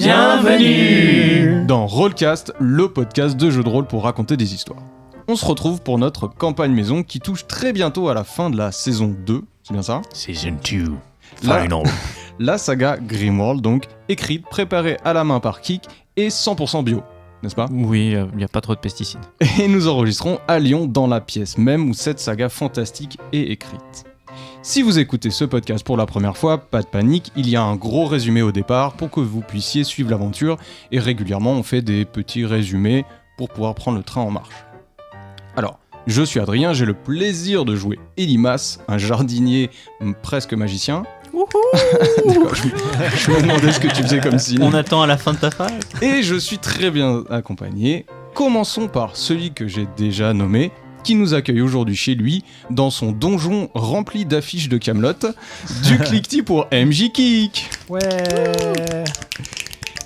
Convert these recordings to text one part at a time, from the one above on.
Bienvenue dans Rollcast, le podcast de jeux de rôle pour raconter des histoires. On se retrouve pour notre campagne maison qui touche très bientôt à la fin de la saison 2, c'est bien ça ? Season 2, final. La saga Grimworld, donc, écrite, préparée à la main par Kik et 100% bio, n'est-ce pas ? Oui, il n'y a pas trop de pesticides. Et nous enregistrons à Lyon, dans la pièce même où cette saga fantastique est écrite. Si vous écoutez ce podcast pour la première fois, pas de panique, il y a un gros résumé au départ pour que vous puissiez suivre l'aventure et régulièrement on fait des petits résumés pour pouvoir prendre le train en marche. Alors, je suis Adrien, j'ai le plaisir de jouer Elimas, un jardinier presque magicien. D'accord, je me demandais ce que tu faisais comme signe. On attend à la fin de ta phrase. Et je suis très bien accompagné. Commençons par celui que j'ai déjà nommé, qui nous accueille aujourd'hui chez lui, dans son donjon rempli d'affiches de Kaamelott, du cliquetis pour MJ Kik. Ouais.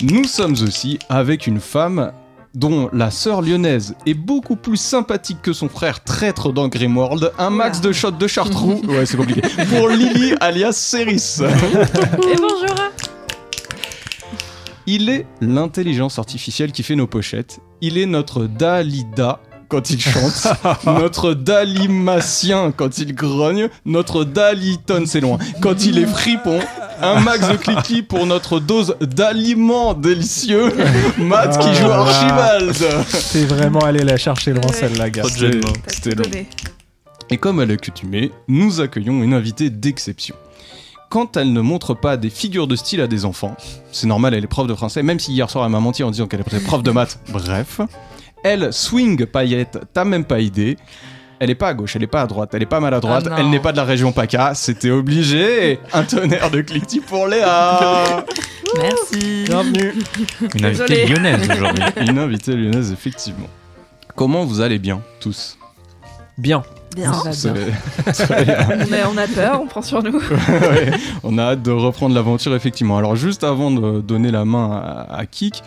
Nous sommes aussi avec une femme dont la sœur lyonnaise est beaucoup plus sympathique que son frère traître dans Grimworld, un max de shots de chartreux, ouais c'est compliqué, pour Lily alias Céris. Et bonjour. Il est l'intelligence artificielle qui fait nos pochettes, il est notre Dalida quand il chante, notre Dalimacien quand il grogne, notre Daliton c'est loin, quand il est fripon, un max de cliquis pour notre dose d'aliments délicieux, Matt qui joue Archibald. T'es vraiment allé la chercher loin celle-là, gars. C'était long. Et comme à l'accoutumée, nous accueillons une invitée d'exception. Quand elle ne montre pas des figures de style à des enfants, c'est normal, elle est prof de français, même si hier soir elle m'a menti en disant qu'elle était prof de maths, bref... Elle swing paillette, t'as même pas idée. Elle est pas à gauche, elle est pas à droite, elle est pas maladroite, elle n'est pas de la région PACA, c'était obligé. Un tonnerre de cliquetis pour Léa. Merci. Bienvenue. Une invitée lyonnaise aujourd'hui. Une invitée lyonnaise, effectivement. Comment vous allez bien, tous ? Bien. On a peur, on prend sur nous. Ouais, on a hâte de reprendre l'aventure, effectivement. Alors, juste avant de donner la main à Kik,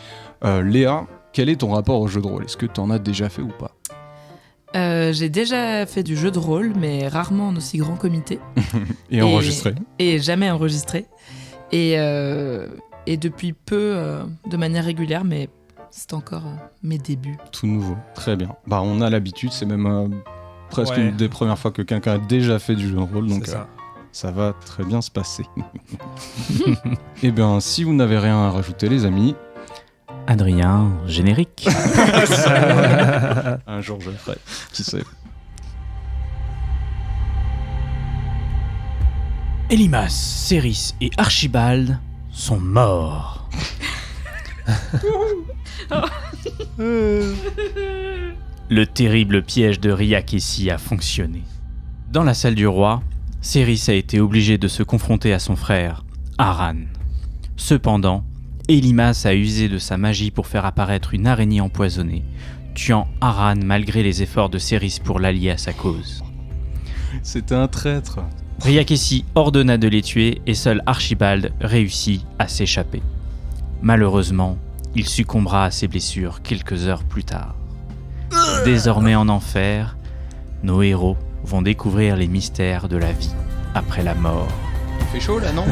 Léa, quel est ton rapport au jeu de rôle ? Est-ce que tu en as déjà fait ou pas ? J'ai déjà fait du jeu de rôle, mais rarement en aussi grand comité. et enregistré. Et jamais enregistré. Et depuis peu, de manière régulière, mais c'est encore mes débuts. Tout nouveau, très bien. Bah, on a l'habitude, c'est même presque une des premières fois que quelqu'un a déjà fait du jeu de rôle, donc ça va très bien se passer. Eh bien, si vous n'avez rien à rajouter, les amis... Adrien, générique. Un jour je le ferai, qui sait. Elimas, Céris et Archibald sont morts. Le terrible piège de Riakessi a fonctionné. Dans la salle du roi, Céris a été obligé de se confronter à son frère, Aran. Cependant, Elimas a usé de sa magie pour faire apparaître une araignée empoisonnée, tuant Aran malgré les efforts de Céris pour l'allier à sa cause. C'était un traître. Riakessi ordonna de les tuer et seul Archibald réussit à s'échapper. Malheureusement, il succombera à ses blessures quelques heures plus tard. Désormais en enfer, nos héros vont découvrir les mystères de la vie après la mort. Il fait chaud là, non ?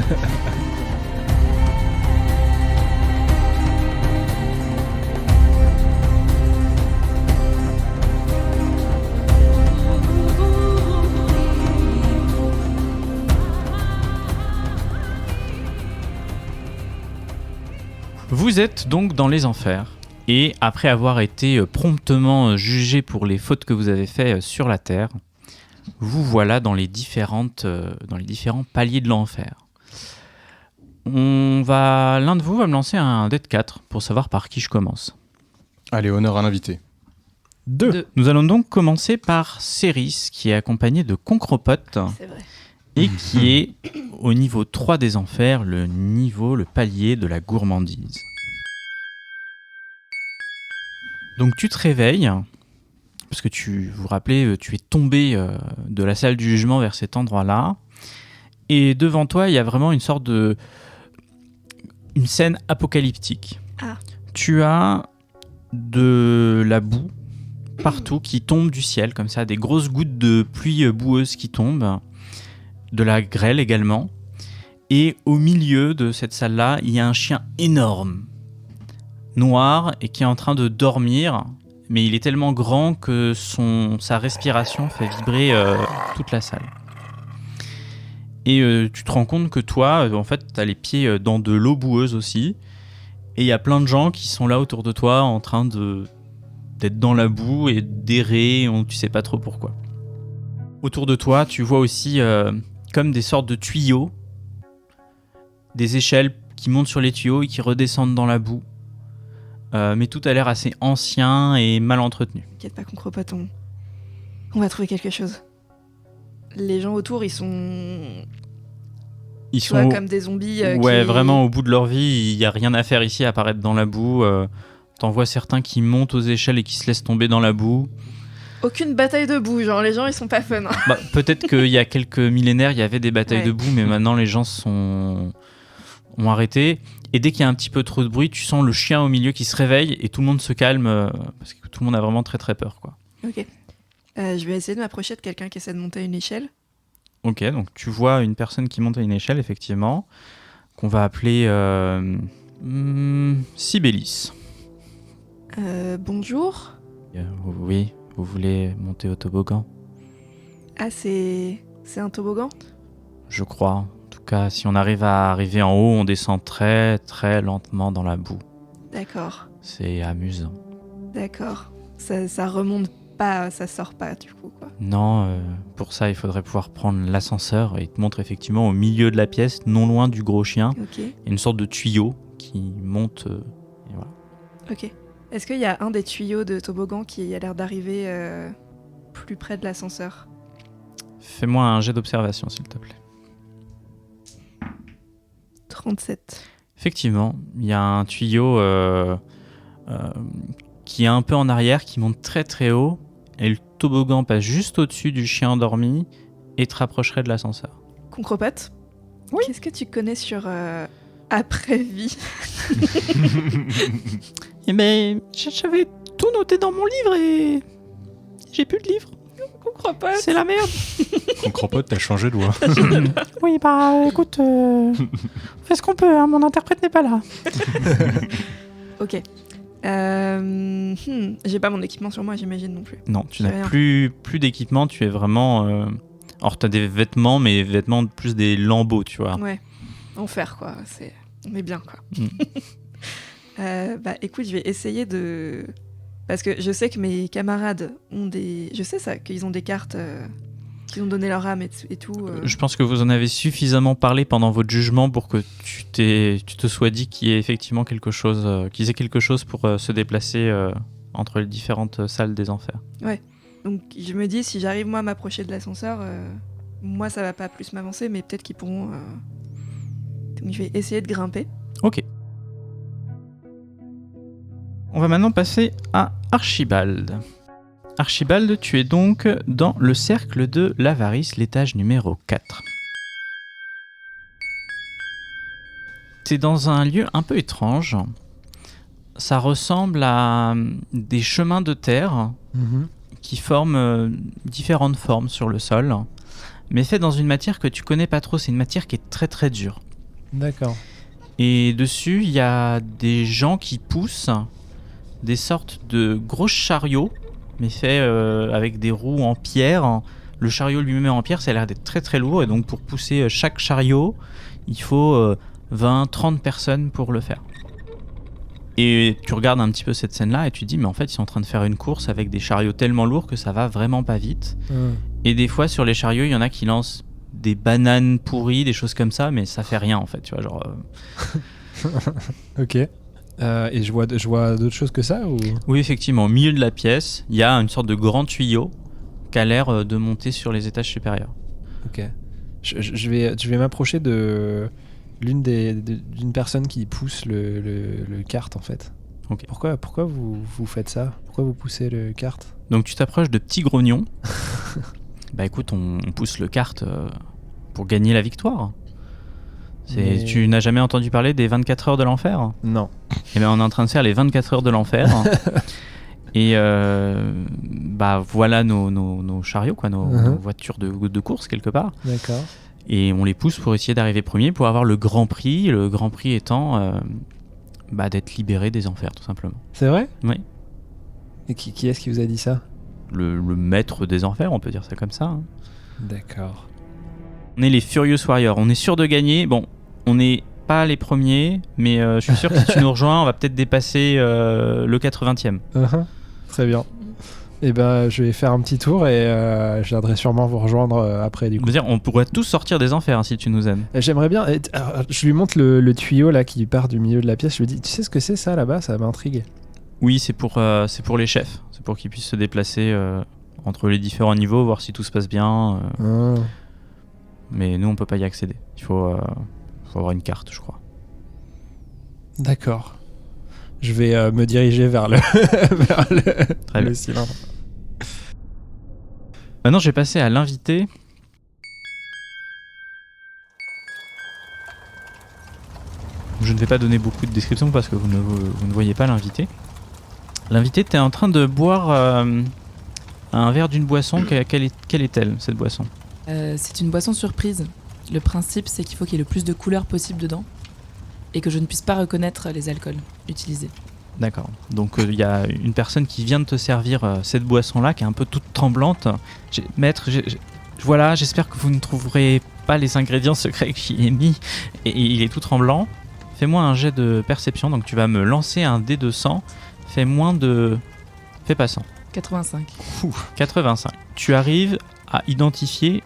Vous êtes donc dans les enfers, et après avoir été promptement jugé pour les fautes que vous avez faites sur la terre, vous voilà dans les différents paliers de l'enfer. L'un de vous va me lancer un dé de 4 pour savoir par qui je commence. Allez, honneur à l'invité. 2. Nous allons donc commencer par Céris, qui est accompagné de Concropot. C'est vrai. Et qui est au niveau 3 des enfers, le palier de la gourmandise. Donc tu te réveilles, parce que vous vous rappelez, tu es tombé de la salle du jugement vers cet endroit-là, et devant toi, il y a vraiment une scène apocalyptique. Ah. Tu as de la boue partout qui tombe du ciel, comme ça, des grosses gouttes de pluie boueuse qui tombent, de la grêle également, et au milieu de cette salle-là, il y a un chien énorme noir et qui est en train de dormir, mais il est tellement grand que sa respiration fait vibrer toute la salle. Et tu te rends compte que toi, en fait, t'as les pieds dans de l'eau boueuse aussi, et il y a plein de gens qui sont là autour de toi en train d'être dans la boue et d'errer, tu sais pas trop pourquoi. Autour de toi, tu vois aussi comme des sortes de tuyaux, des échelles qui montent sur les tuyaux et qui redescendent dans la boue. Mais tout a l'air assez ancien et mal entretenu. T'inquiète pas, Concropote, on va trouver quelque chose. Les gens autour, ils sont comme des zombies. Ouais, vraiment au bout de leur vie, il n'y a rien à faire ici à apparaître dans la boue. T'en vois certains qui montent aux échelles et qui se laissent tomber dans la boue. Aucune bataille de boue, genre les gens ils sont pas fun. Bah, peut-être qu'il y a quelques millénaires, il y avait des batailles de boue, mais maintenant les gens ont arrêté. Et dès qu'il y a un petit peu trop de bruit, tu sens le chien au milieu qui se réveille et tout le monde se calme parce que tout le monde a vraiment très très peur, quoi. Ok. Je vais essayer de m'approcher de quelqu'un qui essaie de monter une échelle. Ok, donc tu vois une personne qui monte à une échelle, effectivement, qu'on va appeler Sibélis. Bonjour. Oui, vous voulez monter au toboggan? Ah, c'est un toboggan? Je crois. En tout cas, si on arrive à arriver en haut, on descend très très lentement dans la boue. D'accord. C'est amusant. D'accord. Ça remonte pas, ça sort pas du coup, quoi. Non, pour ça, il faudrait pouvoir prendre l'ascenseur et il te montre effectivement au milieu de la pièce, non loin du gros chien, Ok. il y a une sorte de tuyau qui monte. Et voilà. Ok. Est-ce qu'il y a un des tuyaux de toboggan qui a l'air d'arriver plus près de l'ascenseur? Fais-moi un jet d'observation, s'il te plaît. 37. Effectivement, il y a un tuyau qui est un peu en arrière, qui monte très très haut, et le toboggan passe juste au-dessus du chien endormi et te rapprocherait de l'ascenseur. Concropote? Oui. Qu'est-ce que tu connais sur après-vie? Eh ben, j'avais tout noté dans mon livre et j'ai plus de livre. Concropote? C'est la merde. Concropote, t'as changé de voix. Oui, bah écoute, on fait ce qu'on peut, hein, mon interprète n'est pas là. Ok. J'ai pas mon équipement sur moi, j'imagine non plus. Non, tu J'ai n'as rien. plus d'équipement, tu es vraiment... Alors t'as des vêtements, mais vêtements plus des lambeaux, tu vois. Ouais. Enfer, quoi. On est bien, quoi. Bah écoute, je vais essayer de... Parce que je sais que mes camarades ont des... Je sais ça, qu'ils ont des cartes qu'ils ont donné leur âme et tout. Je pense que vous en avez suffisamment parlé pendant votre jugement pour que tu te sois dit qu'il y ait effectivement quelque chose, qu'ils aient quelque chose pour se déplacer entre les différentes salles des enfers. Donc je me dis, si j'arrive moi à m'approcher de l'ascenseur, moi ça va pas plus m'avancer, mais peut-être qu'ils pourront... Donc je vais essayer de grimper. Ok. On va maintenant passer à Archibald. Archibald, tu es donc dans le cercle de l'avarice, l'étage numéro 4. T'es dans un lieu un peu étrange. Ça ressemble à des chemins de terre qui forment différentes formes sur le sol, mais fait dans une matière que tu connais pas trop. C'est une matière qui est très très dure. D'accord. Et dessus, il y a des gens qui poussent des sortes de gros chariots, mais faits avec des roues en pierre. Le chariot lui-même en pierre, ça a l'air d'être très très lourd, et donc pour pousser chaque chariot, il faut 20-30 personnes pour le faire. Et tu regardes un petit peu cette scène-là et tu te dis, mais en fait, ils sont en train de faire une course avec des chariots tellement lourds que ça va vraiment pas vite. Et des fois, sur les chariots, il y en a qui lancent des bananes pourries, des choses comme ça, mais ça fait rien en fait, tu vois, genre... Ok. Et je vois d'autres choses que ça ou... Oui, effectivement, au milieu de la pièce, il y a une sorte de grand tuyau qui a l'air de monter sur les étages supérieurs. Ok. Je vais m'approcher de d'une personne qui pousse le kart en fait. Ok. Pourquoi vous faites ça? Pourquoi vous poussez le kart? Donc tu t'approches de Petit Grognon. Bah écoute, on pousse le kart pour gagner la victoire. Mais... Tu n'as jamais entendu parler des 24 heures de l'enfer? Non. Eh bien on est en train de faire les 24 heures de l'enfer. Et bah voilà nos chariots, quoi, nos voitures de course quelque part. D'accord. Et on les pousse pour essayer d'arriver premier, pour avoir le Grand Prix. Le Grand Prix étant d'être libéré des enfers, tout simplement. C'est vrai ? Oui. Et qui est-ce qui vous a dit ça ? Le maître des enfers, on peut dire ça comme ça. Hein. D'accord. On est les Furious Warriors, on est sûr de gagner. Bon, on n'est pas les premiers, mais je suis sûr que si tu nous rejoins, on va peut-être dépasser le 80e. Très bien. Et ben, je vais faire un petit tour et je viendrai sûrement vous rejoindre après du coup. Dire, on pourrait tous sortir des enfers hein, si tu nous aimes. J'aimerais bien. Alors, je lui montre le tuyau là qui part du milieu de la pièce. Je lui dis, tu sais ce que c'est ça là-bas ? Ça m'intrigue. Oui, c'est pour les chefs. C'est pour qu'ils puissent se déplacer entre les différents niveaux, voir si tout se passe bien. Mais nous, on peut pas y accéder. Il faut avoir une carte, je crois. D'accord. Je vais me diriger vers le Très bien. cylindre. Maintenant, je vais passer à l'invité. Je ne vais pas donner beaucoup de descriptions parce que vous ne voyez pas l'invité. L'invité, tu es en train de boire un verre d'une boisson. Quelle est-elle, cette boisson ? C'est une boisson surprise. Le principe, c'est qu'il faut qu'il y ait le plus de couleurs possible dedans et que je ne puisse pas reconnaître les alcools utilisés. D'accord. Donc il y a une personne qui vient de te servir cette boisson-là, qui est un peu toute tremblante. Maître, voilà, j'espère que vous ne trouverez pas les ingrédients secrets que j'y ai mis. Et il est tout tremblant. Fais-moi un jet de perception. Donc tu vas me lancer un dé de 100. Fais pas 100. 85. 85. Tu arrives à identifier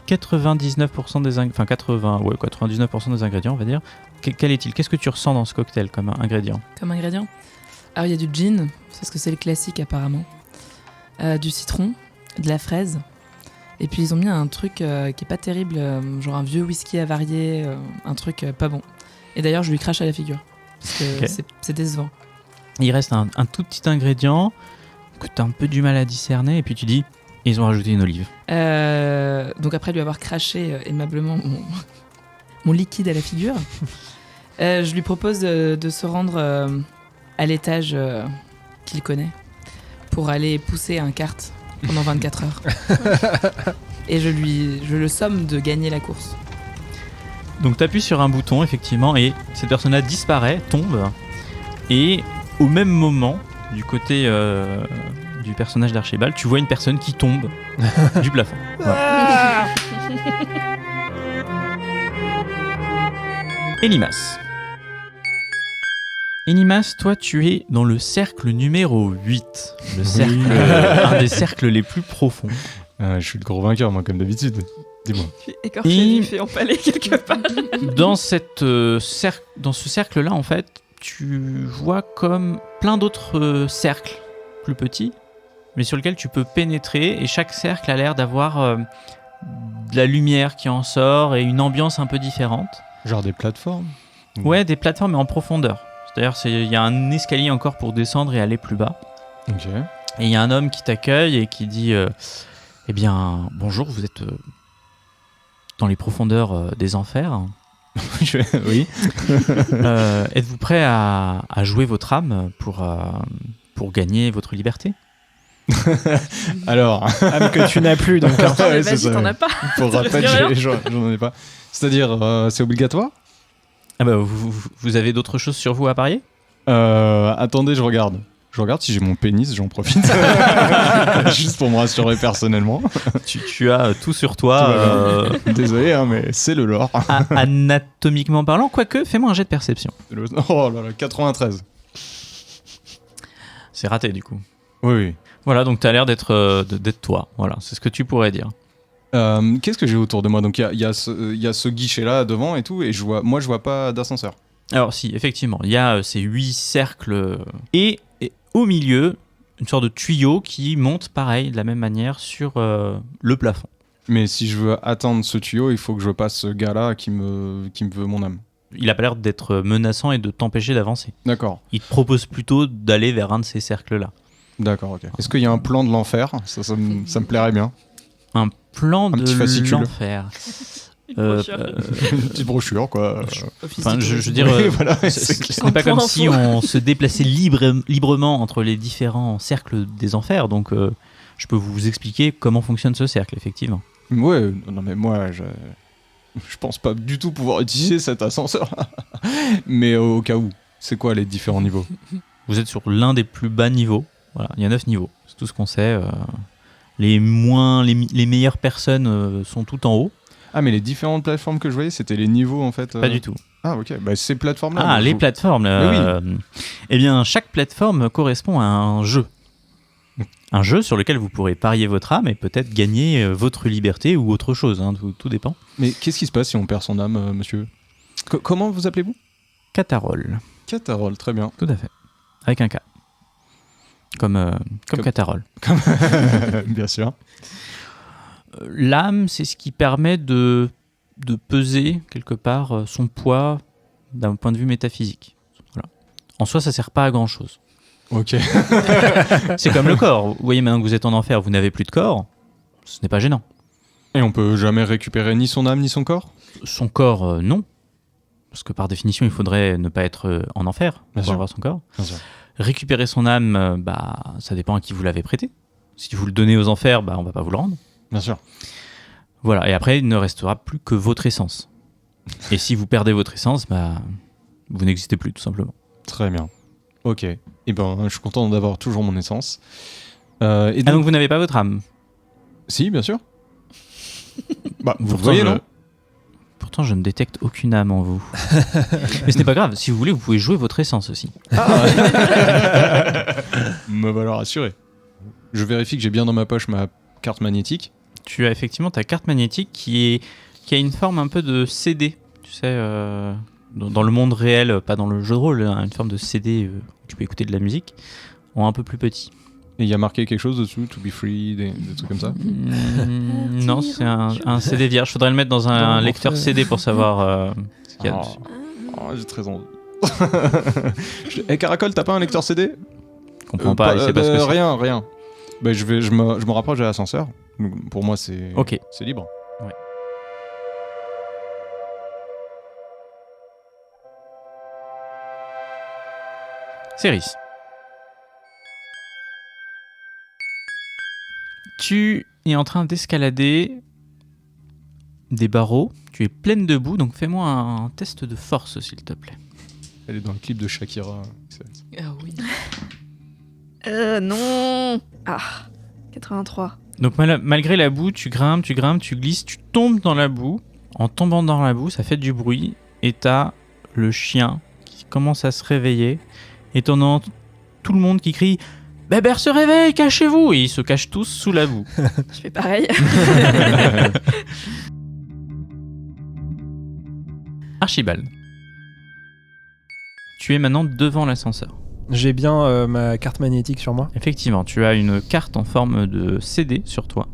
99% des ingrédients, 99% des ingrédients, on va dire. Quel est-il ? Qu'est-ce que tu ressens dans ce cocktail comme ingrédient ? Comme ingrédient ? Alors il y a du gin, parce que c'est le classique apparemment. Du citron, de la fraise. Et puis ils ont mis un truc qui est pas terrible, genre un vieux whisky avarié, un truc pas bon. Et d'ailleurs je lui crache à la figure, parce que c'est décevant. Il reste un tout petit ingrédient que tu as un peu du mal à discerner, et puis tu dis, ils ont rajouté une olive. Donc après lui avoir craché aimablement mon liquide à la figure, je lui propose de se rendre à l'étage qu'il connaît pour aller pousser un kart pendant 24 heures. Et je le somme de gagner la course. Donc tu appuies sur un bouton, effectivement, et cette personne-là disparaît, tombe, et au même moment, du côté du personnage d'Archibald, tu vois une personne qui tombe du plafond. Voilà. Enimas, toi tu es dans le cercle numéro 8, le cercle, un des cercles les plus profonds. Je suis le gros vainqueur, moi, comme d'habitude. Dis-moi. Je suis écorché du fait empalé quelque part. Dans ce cercle-là, en fait, tu vois comme plein d'autres cercles plus petits, mais sur lesquels tu peux pénétrer, et chaque cercle a l'air d'avoir de la lumière qui en sort et une ambiance un peu différente. Genre des plateformes ? Ouais, des plateformes mais en profondeur. C'est-à-dire il y a un escalier encore pour descendre et aller plus bas. Ok. Et il y a un homme qui t'accueille et qui dit eh bien, bonjour, vous êtes dans les profondeurs des enfers. Oui. Êtes-vous prêt à jouer votre âme pour gagner votre liberté ? Alors, Âme que tu n'as plus, donc. Attends, mais ouais, c'est vas-y, ça, t'en ouais. as pas. Pour rappel, rien. j'en ai pas. C'est-à-dire, c'est obligatoire ? Ah bah, vous avez d'autres choses sur vous à parier ? Attendez, je regarde. Je regarde si j'ai mon pénis, j'en profite. Juste pour me rassurer personnellement. Tu as tout sur toi. Désolé, hein, mais c'est le lore. Anatomiquement parlant, quoique, fais-moi un jet de perception. Oh là là, 93. C'est raté du coup. Oui. Voilà, donc t'as l'air d'être toi. Voilà, c'est ce que tu pourrais dire. Qu'est-ce que j'ai autour de moi ? Donc il y a ce guichet-là devant et tout, et je vois pas d'ascenseur. Alors si, effectivement, il y a ces 8 cercles et au milieu, une sorte de tuyau qui monte pareil, de la même manière, sur le plafond. Mais si je veux atteindre ce tuyau, il faut que je passe ce gars-là qui me veut mon âme. Il a pas l'air d'être menaçant et de t'empêcher d'avancer. D'accord. Il te propose plutôt d'aller vers un de ces cercles-là. D'accord, ok. Est-ce qu'il y a un plan de l'enfer ? Ça me plairait bien. Un plan petit de fascicule. l'enfer. Une petite brochure, quoi. Enfin, je veux dire, Oui, voilà, ce n'est pas comme si on se déplaçait librement entre les différents cercles des enfers. Donc, je peux vous expliquer comment fonctionne ce cercle, effectivement. Ouais, non mais moi, je pense pas du tout pouvoir utiliser cet ascenseur. Mais au cas où, c'est quoi les différents niveaux? Vous êtes sur l'un des plus bas niveaux. Voilà, il y a 9 niveaux, c'est tout ce qu'on sait. Les meilleures personnes sont tout en haut. Ah, mais les différentes plateformes que je voyais, c'était les niveaux en fait. Pas du tout. Ah, ok. Bah, ces plateformes-là. Ah, les plateformes. Oui. Eh bien, chaque plateforme correspond à un jeu. Un jeu sur lequel vous pourrez parier votre âme et peut-être gagner votre liberté ou autre chose. Hein, tout dépend. Mais qu'est-ce qui se passe si on perd son âme, monsieur? Comment vous appelez-vous? Catarol. Catarol, très bien. Tout à fait. Avec un K. Comme Catarol. Bien sûr. L'âme, c'est ce qui permet de peser quelque part son poids d'un point de vue métaphysique. Voilà. En soi, ça sert pas à grand chose. Ok. C'est comme le corps. Vous voyez, maintenant que vous êtes en enfer, vous n'avez plus de corps. Ce n'est pas gênant. Et on peut jamais récupérer ni son âme ni son corps? Son corps, non. Parce que par définition, il faudrait ne pas être en enfer pour avoir son corps. Bien sûr. Récupérer son âme, ça dépend à qui vous l'avez prêté. Si vous le donnez aux enfers, on va pas vous le rendre. Bien sûr. Voilà, et après, il ne restera plus que votre essence. Et si vous perdez votre essence, vous n'existez plus, tout simplement. Très bien. Ok. Et je suis content d'avoir toujours mon essence. Donc vous n'avez pas votre âme? Si, bien sûr. Vous Pourtant, voyez, non? Pourtant, je ne détecte aucune âme en vous. Mais ce n'est pas grave. Si vous voulez, vous pouvez jouer votre essence aussi. Me va le rassurer. Je vérifie que j'ai bien dans ma poche ma carte magnétique. Tu as effectivement ta carte magnétique qui a une forme un peu de CD. Tu sais, dans le monde réel, pas dans le jeu de rôle, hein, une forme de CD où tu peux écouter de la musique, en un peu plus petit. Et il y a marqué quelque chose dessus, to be free, des trucs comme ça? Non, c'est un CD vierge. Faudrait le mettre dans un lecteur CD pour savoir ce qu'il y a dessus. J'ai très envie. Caracol, t'as pas un lecteur CD? Je comprends pas, il sait pas ce que c'est. Rien. Je me rapproche de l'ascenseur. Pour moi, c'est Ok. C'est libre. Ouais. Céris. Tu es en train d'escalader des barreaux. Tu es pleine de boue, donc fais-moi un test de force, s'il te plaît. Elle est dans le clip de Shakira. Ah oui. Non. 83. Donc malgré la boue, tu grimpes, tu glisses, tu tombes dans la boue. En tombant dans la boue, ça fait du bruit. Et t'as le chien qui commence à se réveiller. Et t'entends tout le monde qui crie « Bébert se réveille, cachez-vous !» Et ils se cachent tous sous la boue. Je fais pareil. Archibald. Tu es maintenant devant l'ascenseur. J'ai bien ma carte magnétique sur moi. Effectivement, tu as une carte en forme de CD sur toi.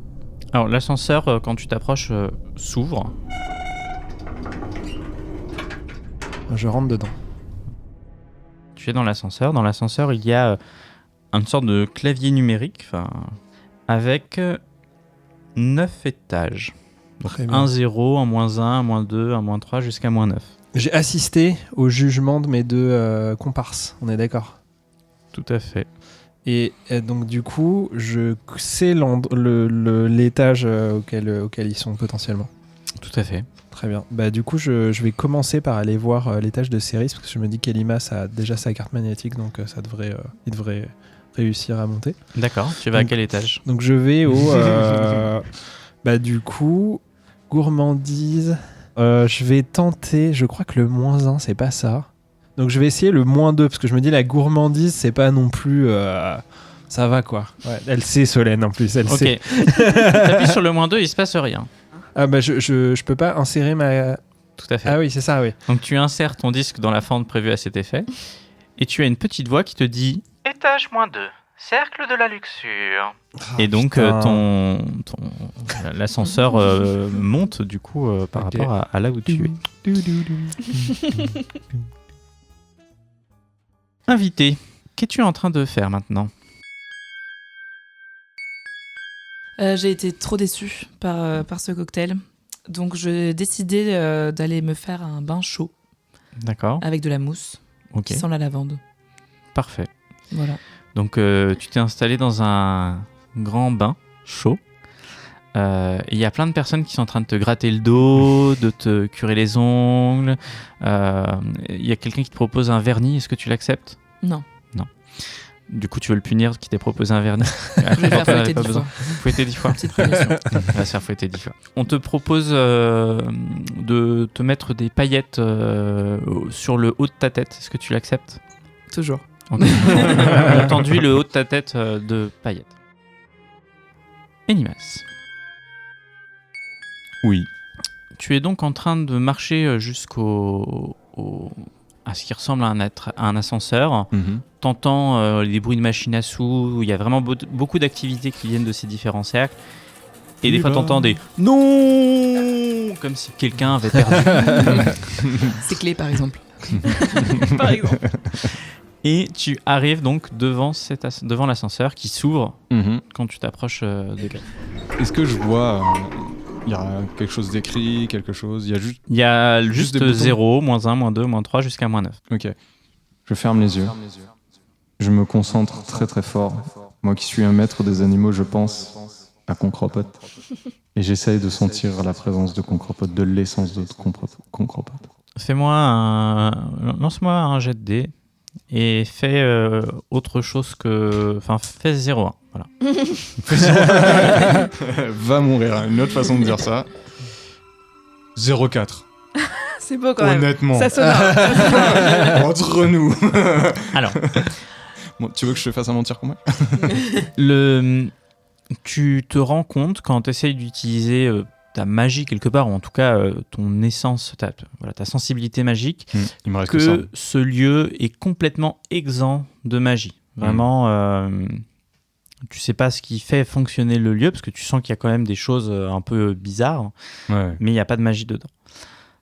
Alors l'ascenseur, quand tu t'approches, s'ouvre. Je rentre dedans. Tu es dans l'ascenseur. Dans l'ascenseur, il y a une sorte de clavier numérique avec 9 étages. Donc Très bien. 1, 0, 1, -1, 1, -2, 1, -3, jusqu'à -9. J'ai assisté au jugement de mes deux comparses, on est d'accord? Tout à fait. Et donc du coup, je sais l'étage auquel ils sont potentiellement. Tout à fait. Très bien. Du coup, je vais commencer par aller voir l'étage de Céris, parce que je me dis qu'Elimas a déjà sa carte magnétique, donc il devrait réussir à monter. D'accord. Tu vas à quel étage? Donc je vais au... du coup, gourmandise... je vais tenter... Je crois que le -1, c'est pas ça. Donc je vais essayer le -2, parce que je me dis la gourmandise, c'est pas non plus... ça va, quoi. Ouais, elle sait, Solène, en plus, elle sait. Ok. T'appuies sur le -2, il se passe rien. Je peux pas insérer ma... Tout à fait. Ah oui, c'est ça, oui. Donc tu insères ton disque dans la fente prévue à cet effet, et tu as une petite voix qui te dit « Étage -2, cercle de la luxure ». Et donc l'ascenseur monte du coup par rapport à là où tu es. Invité, qu'es-tu en train de faire maintenant? J'ai été trop déçue par ce cocktail. Donc j'ai décidé d'aller me faire un bain chaud. D'accord. Avec de la mousse qui sent la lavande. Parfait. Voilà. Donc tu t'es installé dans un grand bain chaud Il y a plein de personnes qui sont en train de te gratter le dos, de te curer les ongles. Il y a quelqu'un qui te propose un vernis. Est-ce que tu l'acceptes ? Non. Du coup, tu veux le punir qui t'a proposé un vernis ? Je vais faire fouetter 10 fois. Fouetter 10 fois. Petite punition. On va se faire fouetter 10 fois. On te propose de te mettre des paillettes sur le haut de ta tête. Est-ce que tu l'acceptes ? Toujours. Okay. On t'enduit le haut de ta tête de paillettes. Elimas. Oui. Tu es donc en train de marcher à ce qui ressemble à un ascenseur. T'entends les bruits de machines à sous. Il y a vraiment beaucoup d'activités qui viennent de ces différents cercles. Et des fois, t'entends des « Non !» comme si quelqu'un avait perdu. C'est clé, par exemple. Par exemple. Et tu arrives donc devant l'ascenseur qui s'ouvre quand tu t'approches de lui. Est-ce que je vois... Il y a quelque chose d'écrit, quelque chose... Il y a Juste juste des boutons. 0, -1, -2, -3 jusqu'à -9. Ok. Je ferme les yeux. Je me concentre très très fort. Moi qui suis un maître des animaux, je pense à Concropote. Et j'essaye de sentir la présence de Concropote, de l'essence de Concropote. Lance-moi un jet de dés et fais autre chose que... Enfin, fais 0,1. Voilà. Va mourir, une autre façon de dire ça. 0,4. C'est beau quand même. Honnêtement. Ça sonore. Entre nous. Alors, Bon, tu veux que je te fasse un mentir combat ? tu te rends compte quand tu essayes d'utiliser ta magie quelque part, ou en tout cas ton essence, ta sensibilité magique, Il me reste que ça. que ce lieu est complètement exempt de magie. Vraiment, tu sais pas ce qui fait fonctionner le lieu, parce que tu sens qu'il y a quand même des choses un peu bizarres, Ouais. mais il n'y a pas de magie dedans.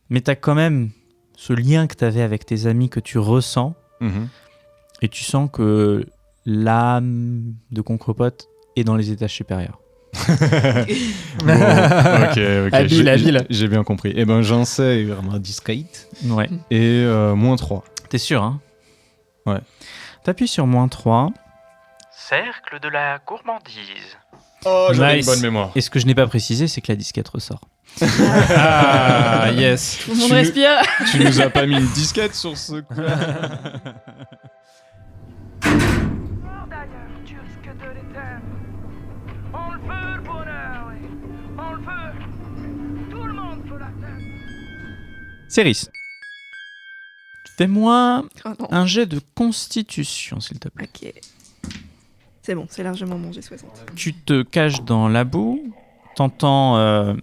Mais tu as quand même ce lien que tu avais avec tes amis que tu ressens, et tu sens que l'âme de Concropote est dans les étages supérieurs. Bon, ok. Habile. J'ai bien compris. Eh ben, j'en sais vraiment discrète. Ouais. Et -3. T'es sûr, hein ? Ouais. T'appuies sur -3. Cercle de la gourmandise. Oh, j'avais une bonne mémoire. Et ce que je n'ai pas précisé, c'est que la disquette ressort. Ah, yes. Tout le monde respire. Tu nous as pas mis une disquette sur ce coup. D'ailleurs, tu risques de l'éteindre. On le veut, le bonheur, oui. On le veut. Tout le monde veut l'atteindre. Céris. Fais-moi Oh non. un jet de constitution, s'il te plaît. Ok. C'est bon, c'est largement mon G60. Tu te caches dans la boue. T'entends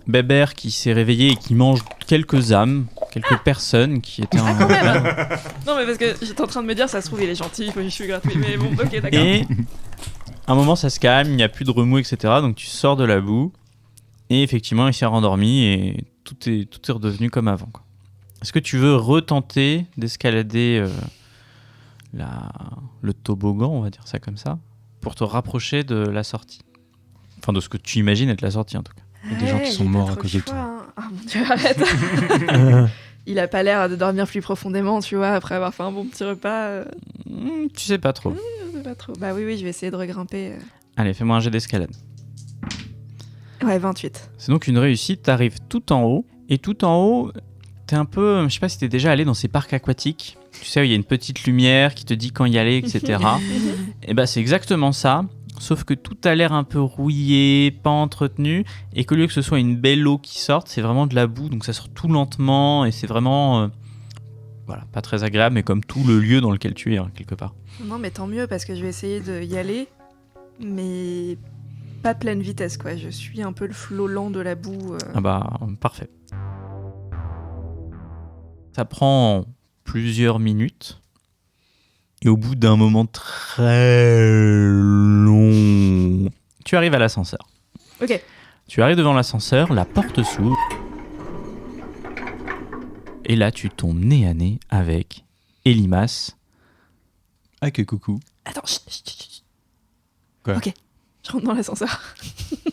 Bébert qui s'est réveillé et qui mange quelques âmes, quelques personnes qui étaient en... Quand même. Non mais parce que j'étais en train de me dire, ça se trouve il est gentil, je suis gratuit, mais bon, ok, d'accord. Et à un moment, ça se calme, il n'y a plus de remous, etc. Donc tu sors de la boue et effectivement, il s'est rendormi et tout est redevenu comme avant, quoi. Est-ce que tu veux retenter d'escalader le toboggan, on va dire ça comme ça, pour te rapprocher de la sortie? Enfin, de ce que tu imagines être la sortie, en tout cas. Il y a des gens qui sont morts à cause de toi. Ah mon dieu, arrête. Il a pas l'air de dormir plus profondément, tu vois, après avoir fait un bon petit repas. Tu sais pas trop. Je sais pas trop. Bah oui, je vais essayer de regrimper. Allez, fais-moi un jet d'escalade. Ouais, 28. C'est donc une réussite, t'arrives tout en haut, et tout en haut, t'es un peu... Je sais pas si t'es déjà allé dans ces parcs aquatiques, tu sais, où il y a une petite lumière qui te dit quand y aller, etc. Et bah c'est exactement ça, sauf que tout a l'air un peu rouillé, pas entretenu, et qu'au lieu que ce soit une belle eau qui sorte, c'est vraiment de la boue, donc ça sort tout lentement, et c'est vraiment... voilà, pas très agréable, mais comme tout le lieu dans lequel tu es, hein, quelque part. Non, mais tant mieux, parce que je vais essayer d'y aller, mais pas pleine vitesse, quoi. Je suis un peu le flot lent de la boue. Ah bah, parfait. Ça prend plusieurs minutes. Et au bout d'un moment très long, tu arrives à l'ascenseur. Ok. Tu arrives devant l'ascenseur, la porte s'ouvre. Et là, tu tombes nez à nez avec Elimas. Ah, que coucou. Attends, chut. Quoi ? Ok, je rentre dans l'ascenseur.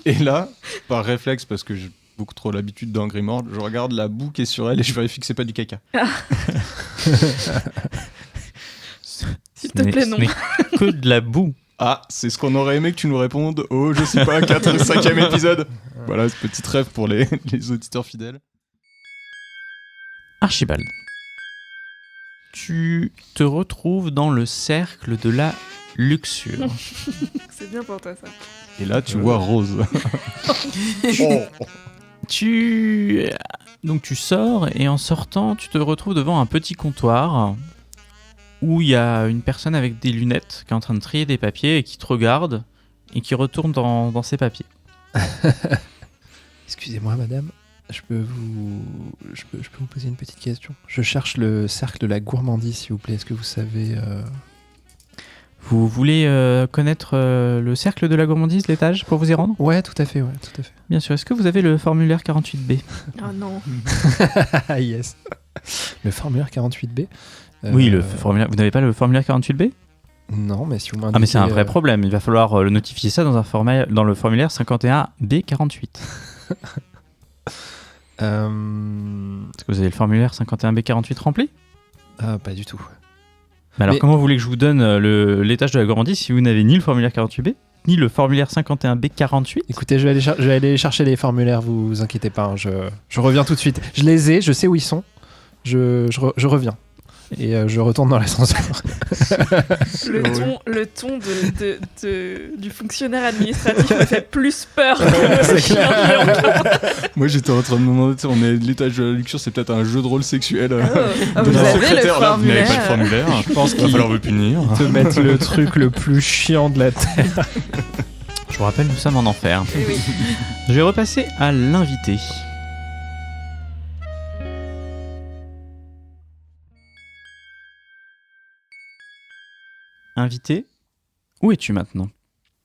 Et là, par réflexe, parce que j'ai beaucoup trop l'habitude d'un Grimoire, je regarde la boue qui est sur elle et je vérifie que c'est pas du caca. S'il te plaît, non. Ce n'est que de la boue. Ah, c'est ce qu'on aurait aimé que tu nous répondes au, je sais pas, 4 ou 5e épisode. Voilà, ce petit rêve pour les auditeurs fidèles. Archibald. Tu te retrouves dans le cercle de la luxure. C'est bien pour toi ça. Et là, tu vois Rose. Oh. Donc tu sors et en sortant, tu te retrouves devant un petit comptoir où il y a une personne avec des lunettes qui est en train de trier des papiers et qui te regarde et qui retourne dans ses papiers. Excusez-moi, madame. Je peux vous poser une petite question. Je cherche le cercle de la gourmandise, s'il vous plaît. Est-ce que vous savez... Vous voulez connaître le cercle de la gourmandise, l'étage, pour vous y rendre ? Ouais, tout à fait. Bien sûr. Est-ce que vous avez le formulaire 48B ? Oh non. Yes. Le formulaire 48B. Oui, le formulaire. Vous n'avez pas le formulaire 48B ? Non, mais si vous m'indiquez... Ah, mais c'est un vrai problème. Il va falloir le notifier ça dans le formulaire 51B48. Est-ce que vous avez le formulaire 51B48 rempli ? Pas du tout. Mais alors, Mais- comment vous voulez que je vous donne l'étage de la gourmandise si vous n'avez ni le formulaire 48B, ni le formulaire 51B48 ? Écoutez, je vais aller chercher les formulaires, vous inquiétez pas. Hein, je reviens tout de suite. Je les ai, je sais où ils sont. Je reviens. Et je retourne dans l'ascenseur. Le ton du fonctionnaire administratif me fait plus peur que le chien de Léon. Moi, j'étais en train de me demander, tu sais, on est l'étage de la luxure, c'est peut-être un jeu de rôle sexuel. Ah, de vous la avez le secrétaire, là, vous n'avez pas le formulaire. formulaire. Je pense Il va falloir vous punir. te mettre le truc le plus chiant de la terre. Je vous rappelle, nous sommes en enfer. Eh oui. Je vais repasser à l'invité. Invité, où es-tu maintenant ?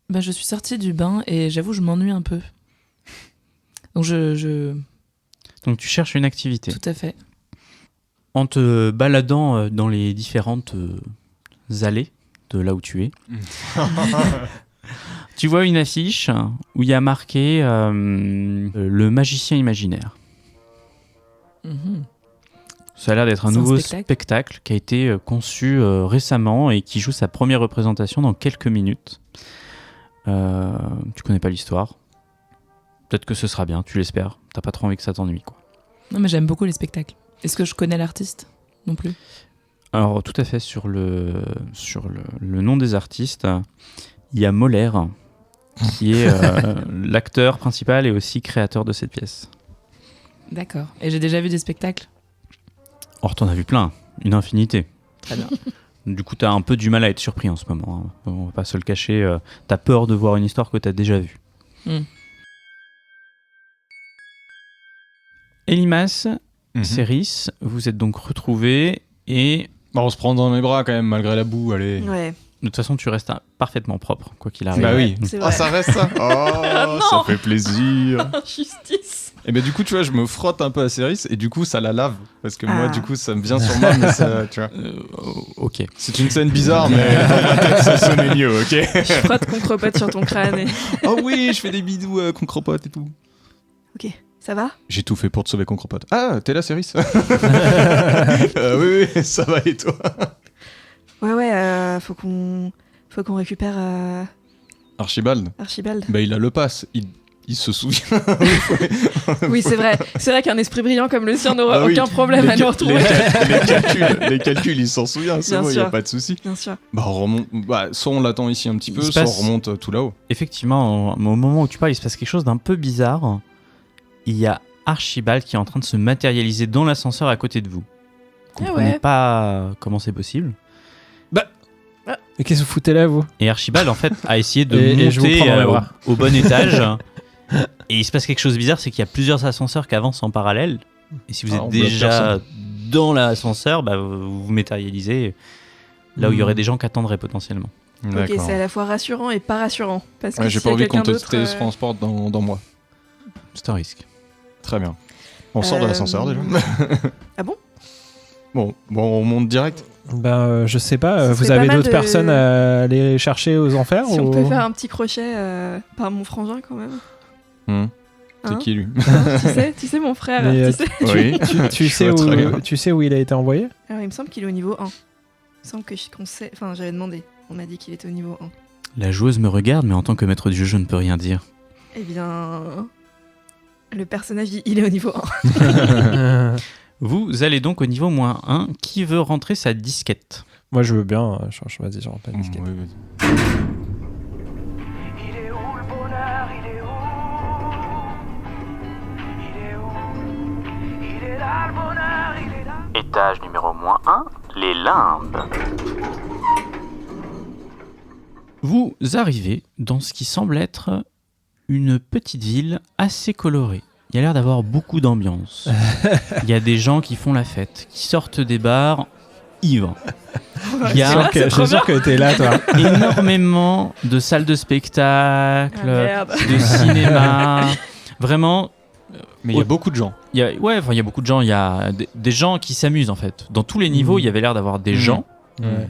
Bah, je suis sortie du bain et j'avoue, je m'ennuie un peu. Donc Donc tu cherches une activité. tout à fait. En te baladant dans les différentes allées de là où tu es, tu vois une affiche où il y a marqué le magicien imaginaire. Mhm. Ça a l'air d'être un C'est un nouveau spectacle spectacle qui a été conçu récemment et qui joue sa première représentation dans quelques minutes. Tu connais pas l'histoire. Peut-être que ce sera bien, tu l'espères. T'as pas trop envie que ça t'ennuie, quoi. Non, mais j'aime beaucoup les spectacles. Est-ce que je connais l'artiste non plus? Alors, tout à fait, sur le nom des artistes, il y a Molaire, qui est l'acteur principal et aussi créateur de cette pièce. D'accord. Et j'ai déjà vu des spectacles? Or, t'en as vu plein, une infinité. Très bien. Du coup, t'as un peu du mal à être surpris en ce moment. Hein. On va pas se le cacher. T'as peur de voir une histoire que t'as déjà vue. Elimas, Céris, vous êtes donc retrouvés et Bah, on se prend dans les bras quand même, malgré la boue, allez. Ouais. de toute façon, tu restes parfaitement propre, quoi qu'il arrive. Bah oui. C'est Ah, vrai. ça reste ça. Oh, ça fait plaisir. Justice. Et ben du coup, tu vois, je me frotte un peu à Céris et du coup, ça la lave. Parce que moi, Ah. du coup, ça me vient sur moi, mais ça, tu vois. Ok. C'est une scène bizarre, mais dans ma tête, ça sonnait mieux, ok. Je frotte contre-pote sur ton crâne et... Oh oui, je fais des bisous à Concropote et tout. Ok, ça va? J'ai tout fait pour te sauver, Concropote. Ah, t'es là, Céris. Oui, oui, ça va et toi? Ouais, faut qu'on récupère Archibald, Archibald. bah il a le pass, il se souvient. Oui, c'est vrai. C'est vrai qu'un esprit brillant comme le sien n'aura Ah oui, aucun problème à nous retrouver. les calculs, il s'en souvient, c'est Bien bon, il n'y a sûr. pas de souci. Bien sûr. Bah, on remonte, bah, soit on l'attend ici un petit peu, Il se soit passe- on remonte tout là-haut. Effectivement, au moment où tu parles, il se passe quelque chose d'un peu bizarre. Il y a Archibald qui est en train de se matérialiser dans l'ascenseur à côté de vous. Vous Ah comprenez ouais. pas comment c'est possible. Mais qu'est-ce que vous foutez là, vous? Et Archibald, en fait, a essayé de Et je vous monter prends dans les bras. au bon étage. Et il se passe quelque chose de bizarre, c'est qu'il y a plusieurs ascenseurs qui avancent en parallèle. Et si vous Ah, êtes on bloque déjà personne. dans l'ascenseur, bah, vous vous matérialisez là où il y aurait des gens qui attendraient potentiellement. Ok, c'est à la fois rassurant et pas rassurant. Parce que Ouais, j'ai s'il pas y a envie qu'on quelqu'un te d'autre, télétransporte dans moi. C'est un risque. Très bien. On sort de l'ascenseur déjà. Ah bon? Bon, on monte direct. Ben, je sais pas, Ce vous serait pas avez mal d'autres de- personnes à aller chercher aux enfers Si ou... on peut faire un petit crochet par mon frangin quand même. C'est Hein qui lui? Hein, tu sais, mon frère. Mais, tu sais. Oui. tu sais vois très bien. tu sais où il a été envoyé? Alors, il me semble qu'il est au niveau 1. Il me semble qu'on sait. Enfin, j'avais demandé. On m'a dit qu'il était au niveau 1. La joueuse me regarde, mais en tant que maître du jeu, je ne peux rien dire. Eh bien, le personnage, il est au niveau 1. Vous allez donc au niveau -1. Qui veut rentrer sa disquette? Moi, je veux bien. Vas-y, je rentre pas une disquette. Ouais, vas-y. Il est où le bonheur? Il est où? Il est où? Il est là le bonheur, il est là. Étage numéro -1, les limbes. Vous arrivez dans ce qui semble être une petite ville assez colorée. Il y a l'air d'avoir beaucoup d'ambiance. Il y a des gens qui font la fête, qui sortent des bars ivres. Il y a Je suis sûr que t'es là, toi. énormément de salles de spectacle, Ah, merde. de cinéma. Vraiment, Mais il y a beaucoup de gens. il y a beaucoup de gens. Il y a des gens qui s'amusent en fait. Dans tous les niveaux, il y avait l'air d'avoir des gens, Ouais.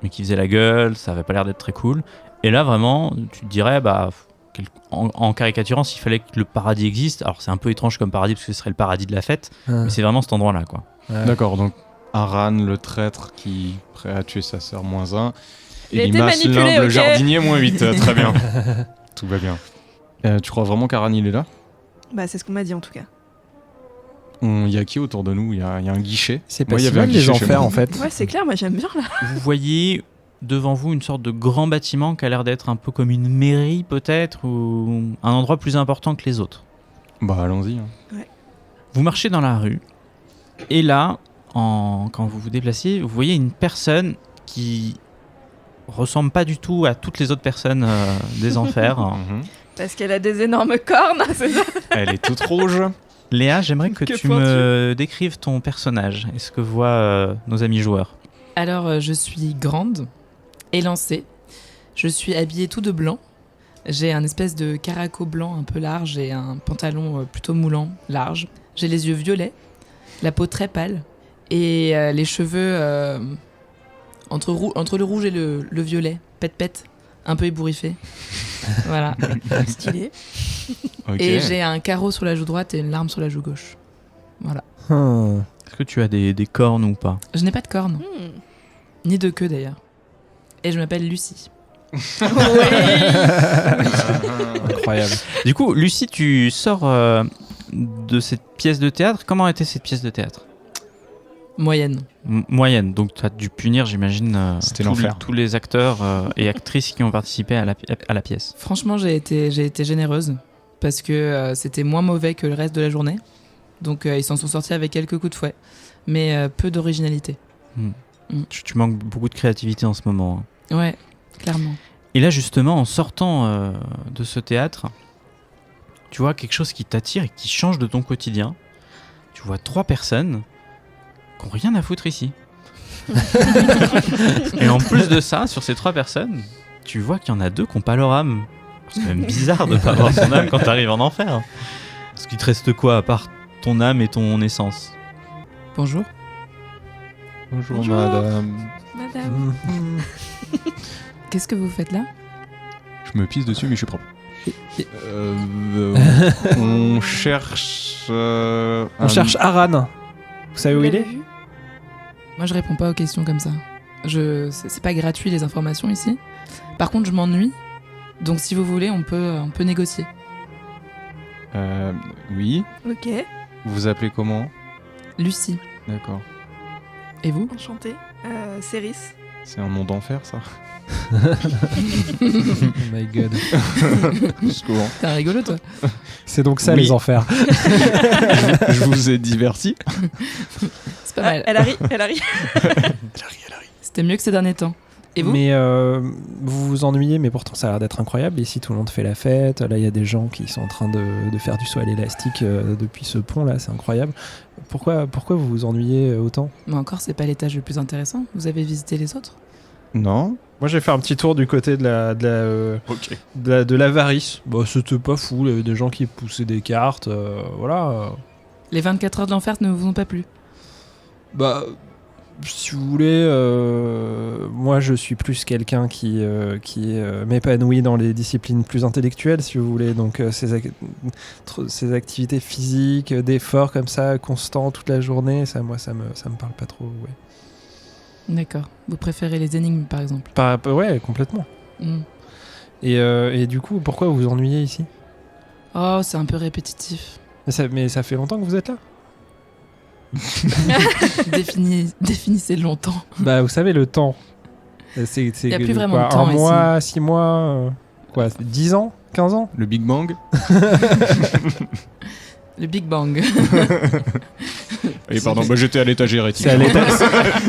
mais qui faisaient la gueule. Ça avait pas l'air d'être très cool. Et là, vraiment, tu te dirais, en caricaturant, s'il fallait que le paradis existe. Alors, c'est un peu étrange comme paradis parce que ce serait le paradis de la fête, mais c'est vraiment cet endroit-là, quoi. Ouais. D'accord, donc Aran, le traître qui prêt à tuer sa sœur -1. Il a Et été Limas, manipulé, l'humble ok. jardinier -8. Très bien. Tout va bien. Tu crois vraiment qu'Aran il est là? Bah, c'est ce qu'on m'a dit en tout cas. Il y a qui autour de nous? Il y a un guichet. C'est pas Moi, il y si avait un mal les guichet chez enfers, moi. en fait. Ouais, c'est clair, moi j'aime bien là. Vous voyez devant vous une sorte de grand bâtiment qui a l'air d'être un peu comme une mairie, peut-être, ou un endroit plus important que les autres. Bah allons-y. Hein. Vous marchez dans la rue, et là, quand vous vous déplacez, vous voyez une personne qui ressemble pas du tout à toutes les autres personnes des enfers. Mhm. Parce qu'elle a des énormes cornes, c'est ça? Elle est toute rouge. Léa, j'aimerais que Que tu pointu. me décrives ton personnage et ce que voient nos amis joueurs. Alors, je suis grande, élancée. Je suis habillée tout de blanc. J'ai un espèce de caraco blanc un peu large et un pantalon plutôt moulant, large. J'ai les yeux violets, la peau très pâle et les cheveux entre le rouge et le violet, pète, un peu ébouriffé. Voilà. Stylé. Ok. Et j'ai un carreau sur la joue droite et une larme sur la joue gauche. Voilà. Est-ce que tu as des cornes ou pas? Je n'ai pas de cornes, Hmm. ni de queue d'ailleurs. Et je m'appelle Lucie. Incroyable. Du coup, Lucie, tu sors de cette pièce de théâtre. Comment était cette pièce de théâtre? Moyenne. Moyenne, donc tu as dû punir, j'imagine, C'était tous l'enfer. tous les acteurs et actrices qui ont participé à la pièce. Franchement, j'ai été généreuse parce que c'était moins mauvais que le reste de la journée. Donc ils s'en sont sortis avec quelques coups de fouet, mais peu d'originalité. Tu manques beaucoup de créativité en ce moment. Hein. Ouais, clairement. Et là, justement, en sortant de ce théâtre, tu vois quelque chose qui t'attire et qui change de ton quotidien. Tu vois 3 personnes qui n'ont rien à foutre ici. Et en plus de ça, sur ces 3 personnes, tu vois qu'il y en a 2 qui n'ont pas leur âme. C'est même bizarre de ne pas avoir son âme quand tu arrives en enfer. Parce qu'il te reste quoi à part ton âme et ton essence? Bonjour. Bonjour, Bonjour. madame. Madame. Qu'est-ce que vous faites là? Je me pisse dessus, mais je suis propre. Et- On cherche. On cherche Aran. Vous savez où il est? Moi, je réponds pas aux questions comme ça. C'est pas gratuit les informations ici. Par contre, je m'ennuie. Donc, si vous voulez, on peut négocier. Oui. Ok, Vous vous appelez comment? Lucie. D'accord. Et vous? enchantée. Céris. C'est un nom d'enfer, ça. Oh my god. Jusqu'au vent. T'es un rigolo, toi. C'est donc ça Oui. les enfers. Je vous ai diverti. C'est pas mal. Elle a ri, elle a ri. C'était mieux que ces derniers temps. Et vous? Mais vous vous ennuyez, mais pourtant ça a l'air d'être incroyable. Ici, tout le monde fait la fête. Là, il y a des gens qui sont en train de faire du saut à l'élastique depuis ce pont-là. C'est incroyable. Pourquoi vous vous ennuyez autant? Mais encore, c'est pas l'étage le plus intéressant. Vous avez visité les autres? Non. Moi, j'ai fait un petit tour du côté de l'avarice. Bah, c'était pas fou. Il y avait des gens qui poussaient des cartes. Voilà. Les 24 heures de l'enfer ne vous ont pas plu? Bah, si vous voulez, moi je suis plus quelqu'un qui m'épanouit dans les disciplines plus intellectuelles, si vous voulez. Donc ces activités physiques, d'efforts comme ça, constants toute la journée, ça me parle pas trop. Ouais, D'accord. Vous préférez les énigmes, par exemple? ouais, complètement. Hmm. Et du coup, pourquoi vous vous ennuyez ici ? Oh, c'est un peu répétitif. Mais ça fait longtemps que vous êtes là ? Définissez longtemps. Bah, vous savez, le temps. C'est Y a plus vraiment quoi, de temps un mois, 6 mois, quoi, 10 ans, 15 ans ? Le Big Bang. Le Big Bang. Et pardon, j'étais à l'étage hérétique. C'est à l'étage,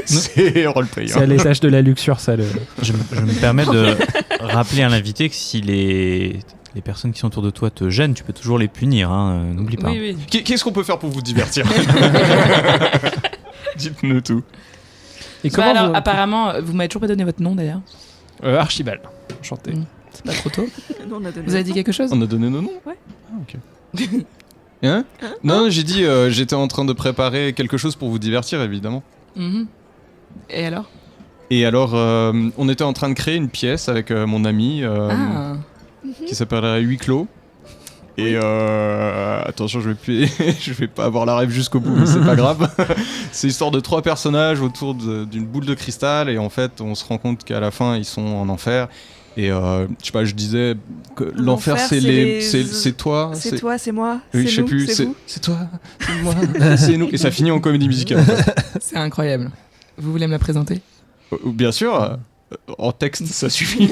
C'est roleplay. c'est à l'étage de la luxure, ça. Je me permets de rappeler à l'invité que si les personnes qui sont autour de toi te gênent, tu peux toujours les punir, hein, n'oublie pas. Oui. Qu'est-ce qu'on peut faire pour vous divertir? Dites-nous tout. Et Bah comment alors, vous... apparemment, vous m'avez toujours pas donné votre nom d'ailleurs. Archibald. Enchanté. C'est pas trop tôt. Non, on a donné. Vous avez dit quelque chose? On a donné nos noms? Ouais. Ah, ok. Hein? Non, j'ai dit, j'étais en train de préparer quelque chose pour vous divertir, évidemment. Mhm. Et alors? Et alors, on était en train de créer une pièce avec mon ami Ah. qui s'appellerait Huis Clos. Et attention, je vais pas avoir la rêve jusqu'au bout, mais c'est pas grave. C'est l'histoire de 3 personnages autour d'une boule de cristal, et en fait, on se rend compte qu'à la fin, ils sont en enfer. Et je sais pas, je disais que l'enfer, c'est toi. C'est toi, c'est moi. Oui, c'est je sais nous, plus. c'est vous. C'est toi, c'est moi, c'est nous. Et ça finit en comédie musicale. En fait. C'est incroyable. Vous voulez me la présenter? Bien sûr, en texte, ça suffit.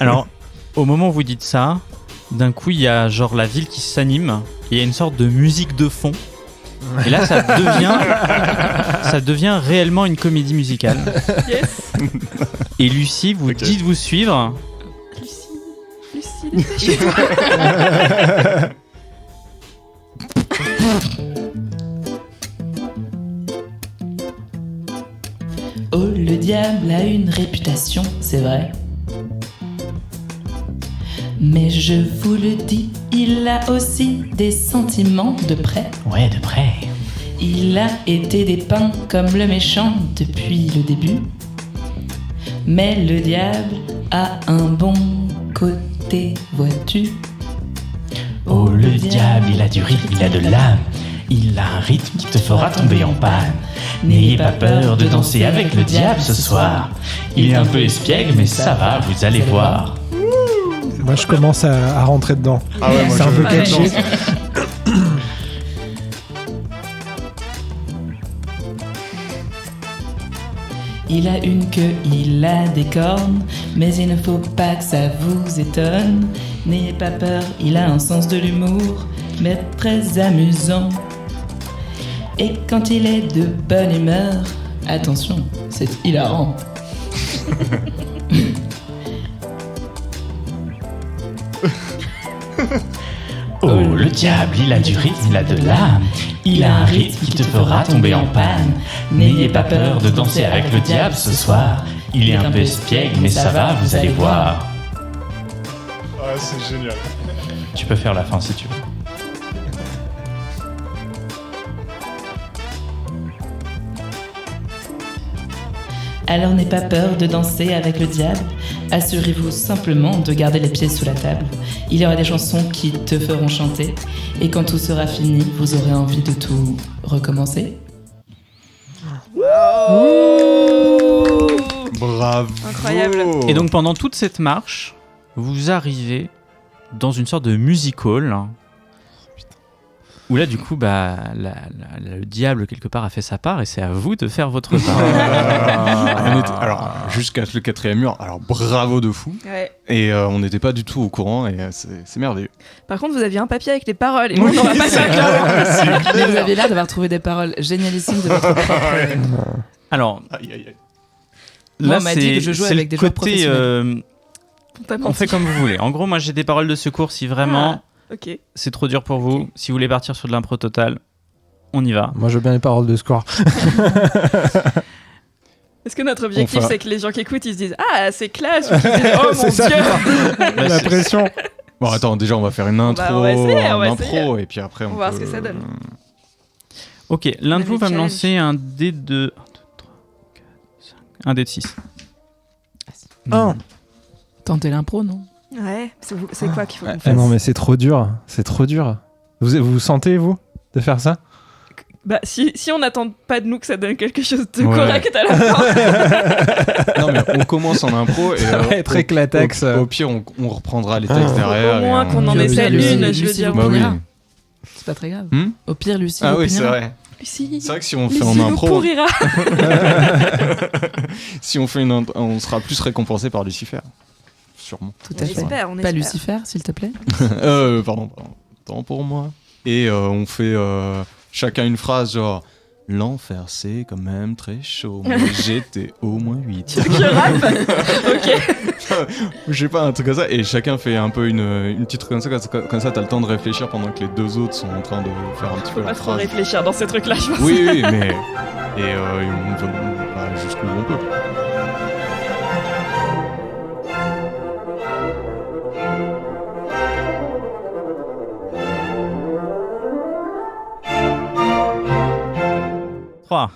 Alors, au moment où vous dites ça, d'un coup, il y a genre la ville qui s'anime, et il y a une sorte de musique de fond. Et là, ça devient réellement une comédie musicale. Yes. Et Lucie, vous dites vous suivre. Lucie, dépêche-toi. Oh, le diable a une réputation, c'est vrai. Mais je vous le dis, il a aussi des sentiments de près. Ouais, de près. Il a été dépeint comme le méchant depuis le début. Mais le diable a un bon côté, vois-tu. Oh, le diable, il a du rythme, il a de l'âme. Il a un rythme qui te fera tomber en panne. N'ayez pas peur de danser avec le diable ce soir. Il est un peu espiègle, mais ça va, vous allez voir. Moi, je commence à rentrer dedans. Ah ouais, moi, C'est un peu Allez. caché. Il a une queue, il a des cornes, mais il ne faut pas que ça vous étonne. N'ayez pas peur, il a un sens de l'humour, mais très amusant. Et quand il est de bonne humeur, attention, c'est hilarant. Oh, le diable, il a du rythme, il a de l'âme. Il a un rythme qui te fera tomber en panne. N'ayez pas peur de danser avec le diable ce soir. Il est un peu espiègle, mais ça va, vous allez voir. Ah, c'est génial. Tu peux faire la fin si tu veux. Alors n'ayez pas peur de danser avec le diable. Assurez-vous simplement de garder les pieds sous la table. Il y aura des chansons qui te feront chanter. Et quand tout sera fini, vous aurez envie de tout recommencer. Bravo. Incroyable. Et donc pendant toute cette marche, vous arrivez dans une sorte de music hall où là du coup le diable quelque part a fait sa part et c'est à vous de faire votre part. Alors, jusqu'à le 4e mur, alors bravo de fou. Ouais. Et on n'était pas du tout au courant, et c'est merveilleux. Par contre, vous aviez un papier avec les paroles. Et nous, on n'aura pas ça. Mais vous avez l'air d'avoir trouvé des paroles génialissimes de votre propre... Alors Aïe, aïe, aïe. Moi, là on m'a dit que je jouais c'est avec le des joueurs côté professionnels. on fait comme vous voulez. En gros, moi j'ai des paroles de secours si vraiment Ok. c'est trop dur pour vous. Si vous voulez partir sur de l'impro total, on y va. Moi, je veux bien les paroles de score. Est-ce que notre objectif, Enfin. c'est que les gens qui écoutent, ils se disent ah, c'est classe, ou qu'ils disent oh mon C'est ça. dieu. La pression. Bon, attends, déjà, on va faire une intro, on va essayer, un on va impro, essayer. et puis après, On va voir ce que ça donne. Ok, l'un de vous va me challenge. lancer un dé de... 1 dé de 6. Un. Tentez l'impro, non? Ouais, c'est quoi qu'il faut qu'on Ah fasse non, mais c'est trop dur. C'est trop dur. Vous sentez, vous, de faire ça? Bah, si on n'attend pas de nous que ça donne quelque chose de Ouais. correct à la fin. Non, mais on commence en impro et Ça va être éclataxe. au pire, on reprendra les textes derrière. Au moins et on- qu'on en essaie Lucie, une, je veux Lucie, dire. Bah oui. opinera. C'est pas très grave. Hmm Au pire, Lucie Ah oui, c'est opinera. vrai. Lucie, C'est vrai que si on fait Lucie en nous impro, pourrira. si on fait on sera plus récompensé par Lucifer. Sûrement. Tout à fait. J'espère, on Pas espère. Lucifer, s'il te plaît. Pardon. Tant pour moi. Et on fait chacun une phrase genre l'enfer c'est quand même très chaud. Moi j'étais au moins 8. Je rappe. Ok. Je sais pas, un truc comme ça. Et chacun fait un peu une petite truc comme ça. Comme ça, t'as le temps de réfléchir pendant que les deux autres sont en train de faire un petit peu Faut pas leur trop phrase. réfléchir dans ces trucs-là, je pense. Oui, mais. Et on va jusqu'où on peut. Trois,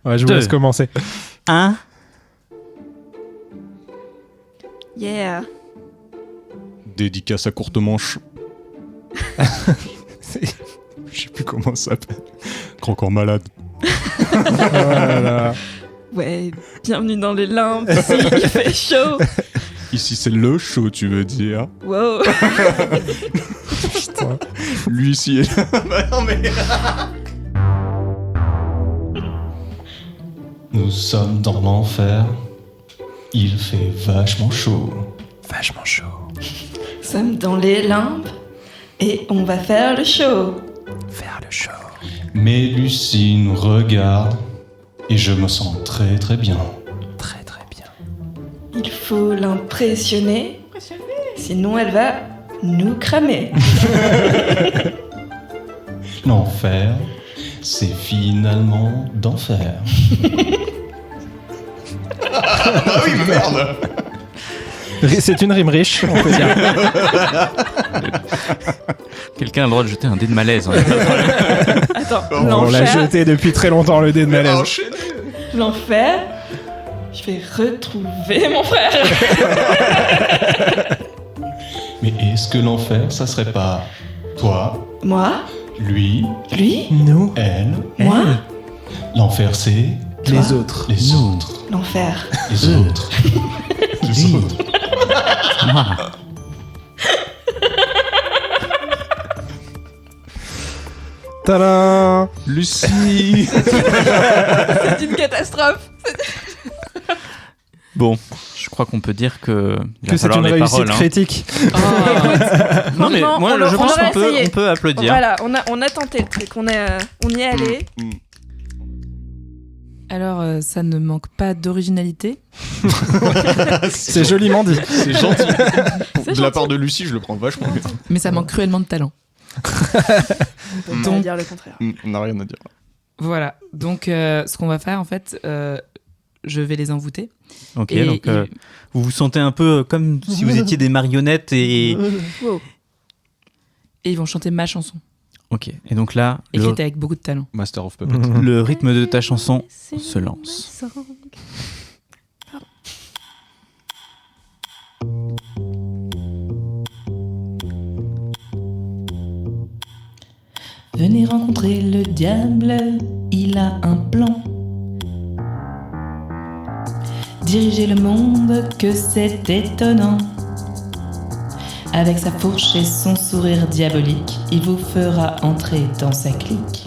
Ouais, je vous Deux. laisse commencer. 1. Yeah. Dédicace à courte manche. Je sais plus comment ça s'appelle. Grand corps malade. Voilà. Ouais, bienvenue dans les limbes, ici, il fait chaud. Ici, c'est le show, tu veux dire. Wow. Putain. Lui, ici, est là. Bah non, mais. Nous sommes dans l'enfer. Il fait vachement chaud. Vachement chaud. Nous sommes dans les limbes et on va faire le show. Faire le show. Mais Lucie nous regarde et je me sens très très bien. Très très bien. Il faut l'impressionner, sinon elle va nous cramer. L'enfer, c'est finalement d'enfer. Ah oui, merde. C'est une rime riche, on peut dire. Quelqu'un a le droit de jeter un dé de malaise. hein. Attends, On l'a l'enfer, jeté depuis très longtemps, le dé de malaise. l'enfer, je vais retrouver mon frère. Mais est-ce que l'enfer, ça serait pas toi, Moi, lui, lui, Nous, elle? moi, L'enfer, c'est les autres. les autres. l'enfer. Les autres. Les autres. Moi. Tadam. Lucie. C'est une catastrophe. Bon, je crois qu'on peut dire que. il va Que c'est falloir une les réussite paroles, hein. critique. Non, mais Franchement, moi, je on pense aurait qu'on peut, essayé. on peut applaudir. Voilà, on a tenté le truc, on y est allé. Alors, ça ne manque pas d'originalité. C'est joliment dit. C'est gentil. C'est De la gentil. part de Lucie, je le prends vachement bien. Mais ça manque cruellement de talent. On peut pas Donc- dire le contraire. On n'a rien à dire. Voilà. Donc, ce qu'on va faire, en fait, je vais les envoûter. Ok, Et donc vous vous sentez un peu comme si vous étiez des marionnettes et. Wow. Et ils vont chanter ma chanson, Ok, et donc là, écrite avec beaucoup de talent. Master of Puppets. le rythme de ta chanson se lance. Venez rencontrer le diable, il a un plan. Diriger le monde, que c'est étonnant. Avec sa fourche et son sourire diabolique, il vous fera entrer dans sa clique.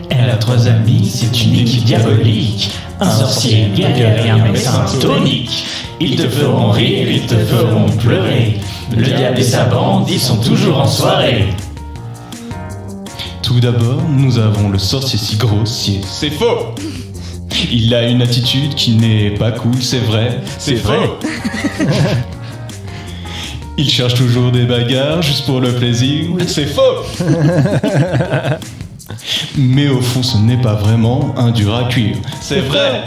Elle a 3 amis, c'est une équipe diabolique. Un sorcier, une guerrière et un médecin tonique. Ils te feront rire, ils te feront pleurer. Le diable et sa bande, ils sont toujours en soirée. Tout d'abord, nous avons le sorcier si grossier. C'est faux. Il a une attitude qui n'est pas cool, c'est vrai. C'est vrai. Il cherche toujours des bagarres juste pour le plaisir. C'est faux. Mais au fond, ce n'est pas vraiment un dur à cuire. C'est vrai.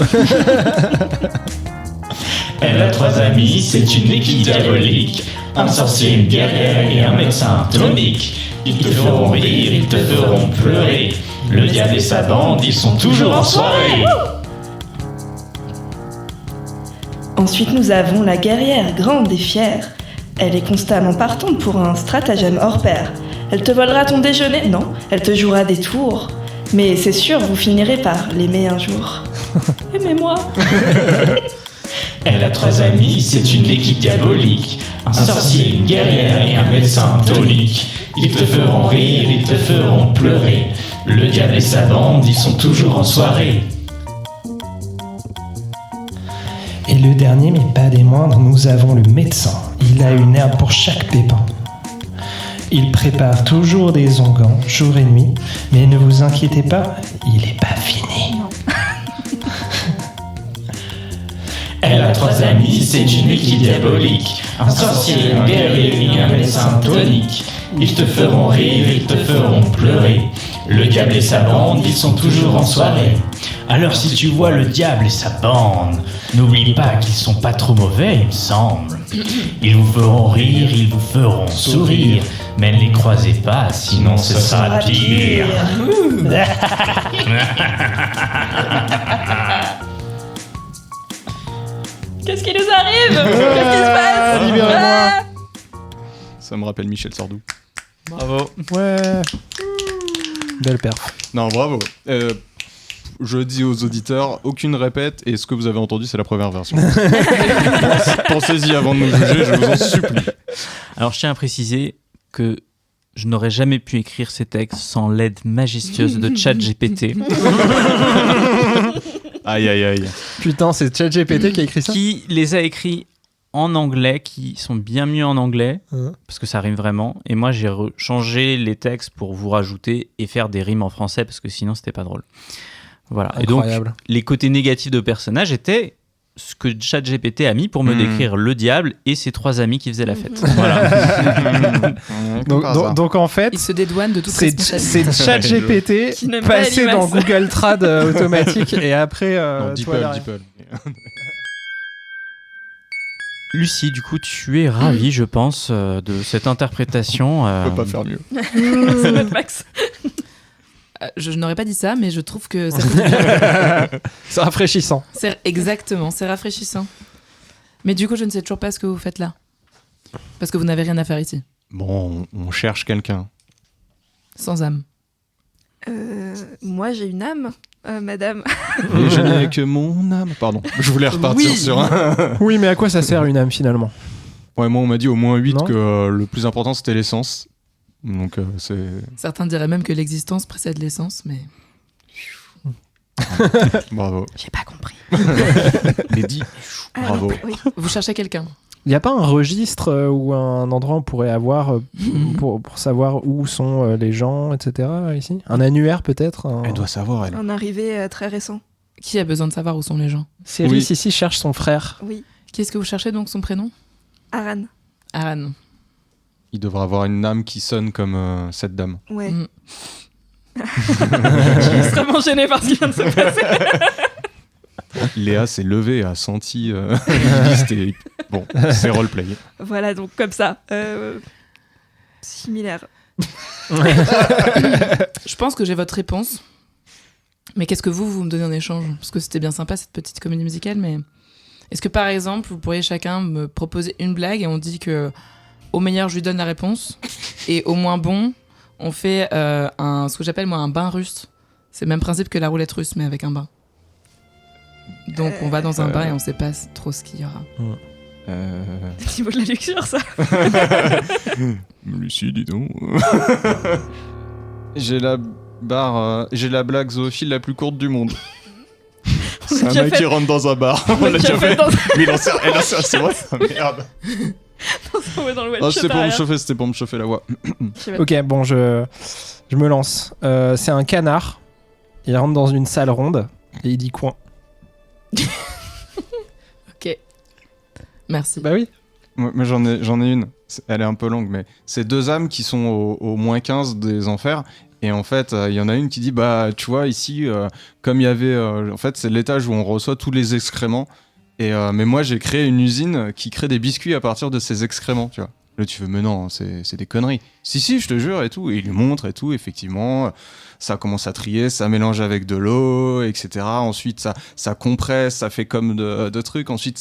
Elle a 3 amis, c'est une équipe diabolique. Un sorcier, une guerrière et un médecin tonique. Ils te feront rire, ils te feront pleurer. Le diable et sa bande, ils sont toujours en soirée. Ensuite, nous avons la guerrière grande et fière. Elle est constamment partante pour un stratagème hors pair. Elle te volera ton déjeuner? Non, elle te jouera des tours. Mais c'est sûr, vous finirez par l'aimer un jour. Aimez-moi. Elle a 3 amis, c'est une équipe diabolique. Un sorcier, une guerrière et un médecin tonique. Ils te feront rire, ils te feront pleurer. Le diable et sa bande, ils sont toujours en soirée. Et le dernier, mais pas des moindres, nous avons le médecin. Il a une herbe pour chaque pépin. Il prépare toujours des onguents, jour et nuit. Mais ne vous inquiétez pas, il est pas fini. Elle a 3 amis, c'est une équipe diabolique. Un sorcier, un guerrier et un médecin tonique. Ils te feront rire, ils te feront pleurer. Le diable et sa bande, ils sont toujours en soirée. Alors si tu vois le diable et sa bande, n'oublie pas qu'ils sont pas trop mauvais, il me semble. Ils vous feront rire, ils vous feront sourire. Mais ne les croisez pas, sinon ce sera pire. Qu'est-ce qui nous arrive? Qu'est-ce qui se passe? Libérez-moi. Ça me rappelle Michel Sardou. Bravo. Ouais. Belle perf. Non, bravo. Je dis aux auditeurs, aucune répète, et ce que vous avez entendu, c'est la première version. Pensez-y avant de nous juger, je vous en supplie. Alors, je tiens à préciser que je n'aurais jamais pu écrire ces textes sans l'aide majestueuse de ChatGPT. Aïe, aïe, aïe. Putain, c'est ChatGPT qui a écrit ça? Qui les a écrits en anglais, qui sont bien mieux en anglais, parce que ça rime vraiment. Et moi, j'ai changé les textes pour vous rajouter et faire des rimes en français, parce que sinon, c'était pas drôle. Voilà. Incroyable. Et donc, les côtés négatifs de personnages étaient ce que ChatGPT a mis pour me décrire le diable et ses 3 amis qui faisaient la fête. Voilà. Donc en fait, Il se dédouane de toute c'est responsabilité. ChatGPT Qui n'aime pas passé Elimas. dans Google Trad automatique et après Non, toi derrière. DeepL. Lucie, du coup, tu es ravie, je pense, de cette interprétation. On peut pas faire mieux. C'est notre max. Je n'aurais pas dit ça, mais je trouve que ça fait du bien. C'est rafraîchissant. Exactement, c'est rafraîchissant. Mais du coup, je ne sais toujours pas ce que vous faites là. Parce que vous n'avez rien à faire ici. Bon, on cherche quelqu'un. Sans âme. Moi, j'ai une âme, madame. Et je n'ai que mon âme. Pardon, je voulais repartir Oui. sur un... Oui, mais à quoi ça sert une âme finalement? Ouais, moi, on m'a dit au moins 8 Non. que le plus important, c'était l'essence. Donc, c'est... Certains diraient même que l'existence précède l'essence, mais... Bravo. J'ai pas compris. Lady, bravo. Oui. Vous cherchez quelqu'un. Il n'y a pas un registre ou un endroit où on pourrait avoir pour savoir où sont les gens, etc. ici? Un annuaire peut-être? Elle doit savoir, elle. Un arrivé très récent. Qui a besoin de savoir où sont les gens? Céris Oui. ici cherche son frère. Oui. Qui est-ce que vous cherchez donc, son prénom? Aran. Aran. Il devrait avoir une âme qui sonne comme cette dame. Ouais. Mm. Je suis extrêmement gênée par ce qui vient de se passer. Léa s'est levée et a senti une liste et... Bon, c'est roleplay. Voilà, donc comme ça. Similaire. Je pense que j'ai votre réponse. Mais qu'est-ce que vous me donnez en échange? Parce que c'était bien sympa cette petite comédie musicale, mais est-ce que par exemple, vous pourriez chacun me proposer une blague et on dit que au meilleur, je lui donne la réponse et au moins bon, on fait ce que j'appelle moi un bain russe. C'est le même principe que la roulette russe, mais avec un bain. Donc on va dans un bain et on sait pas trop ce qu'il y aura. Niveau de la luxure, ça. Lucie, dis donc. J'ai la blague zoophile la plus courte du monde. C'est un déjà mec fait- qui rentre dans un bar. On l'a déjà fait dans Mais il en sert, elle en sert, c'est vrai, ça, merde. dans le Ah, one-shot c'était pour me derrière. chauffer, c'était pour me chauffer la voix. Ok, bon, je me lance. C'est un canard. Il rentre dans une salle ronde et il dit coin. Ok. Merci. Bah oui. Mais j'en ai une. Elle est un peu longue, mais c'est 2 âmes qui sont au moins 15 des enfers. Et en fait, il y en a une qui dit, bah, tu vois, ici, comme il y avait... en fait, c'est l'étage où on reçoit tous les excréments. Mais moi, j'ai créé une usine qui crée des biscuits à partir de ces excréments, tu vois. Là, tu fais, mais non, c'est des conneries. Si, je te jure, et tout. Et il lui montre, et tout, effectivement. Ça commence à trier, ça mélange avec de l'eau, etc. Ensuite, ça compresse, ça fait comme de trucs. Ensuite,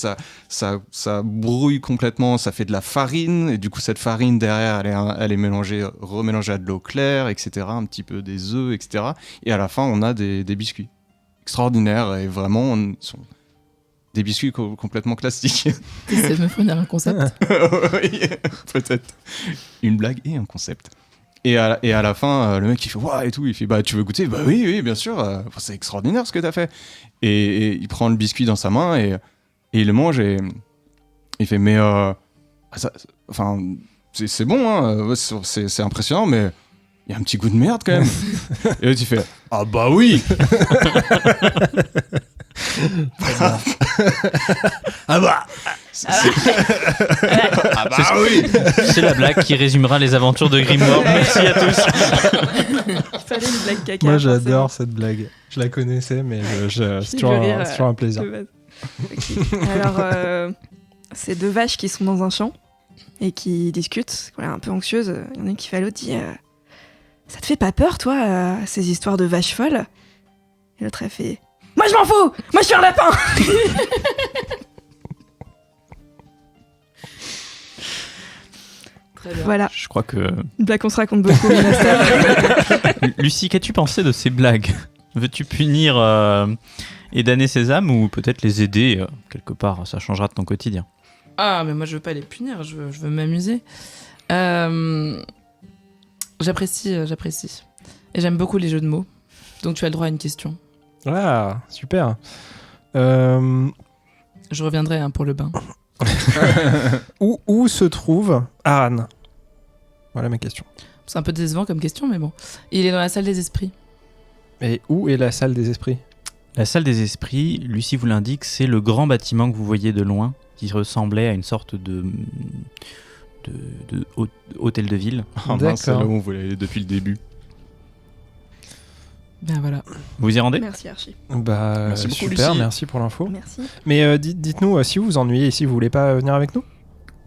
ça brouille complètement, ça fait de la farine. Et du coup, cette farine, derrière, elle est remélangée à de l'eau claire, etc. Un petit peu des œufs, etc. Et à la fin, on a des biscuits. Extraordinaires. Et vraiment, des biscuits complètement classiques. Ça me fournir un concept. Oui, peut-être. Une blague et un concept. Et à la fin, le mec il fait waouh et tout, il fait bah tu veux goûter? Bah oui, bien sûr, c'est extraordinaire ce que t'as fait. Et il prend le biscuit dans sa main et il le mange et il fait mais c'est bon, hein, c'est impressionnant, mais il y a un petit goût de merde quand même. Et là tu fais ah bah oui. Ah bah ah bah oui. C'est la blague qui résumera les aventures de Grimoire. Merci à tous. Il fallait une blague caca. Moi, j'adore cette blague. Je la connaissais, mais c'est toujours un plaisir. Okay. Alors, c'est 2 vaches qui sont dans un champ et qui discutent, un peu anxieuses. Il y en a une qui fait à l'autre, dit ça te fait pas peur, toi, ces histoires de vaches folles? Et l'autre, elle fait moi, je m'en fous! Moi, je suis un lapin! Très bien. Voilà, Je crois que... une blague qu'on se raconte beaucoup, Monastère. Lucie, qu'as-tu pensé de ces blagues? Veux-tu punir et damner ces âmes ou peut-être les aider quelque part? Ça changera de ton quotidien. Ah, mais moi je veux pas les punir, je veux m'amuser. J'apprécie. Et j'aime beaucoup les jeux de mots. Donc tu as le droit à une question. Ah, super. Je reviendrai pour le bain. Où se trouve Aran? Voilà ma question. C'est un peu décevant comme question, mais bon. Il est dans la salle des esprits. Et où est la salle des esprits? La salle des esprits, Lucie vous l'indique, c'est le grand bâtiment que vous voyez de loin, qui ressemblait à une sorte de hôtel de ville. Ah mince, c'est là où on voulait aller depuis le début. Ben voilà. Vous y rendez? Merci Archie. Bah, Merci beaucoup, super, Lucie. merci pour l'info. Merci. Mais dites-nous, si vous vous ennuyez ici, vous voulez pas venir avec nous?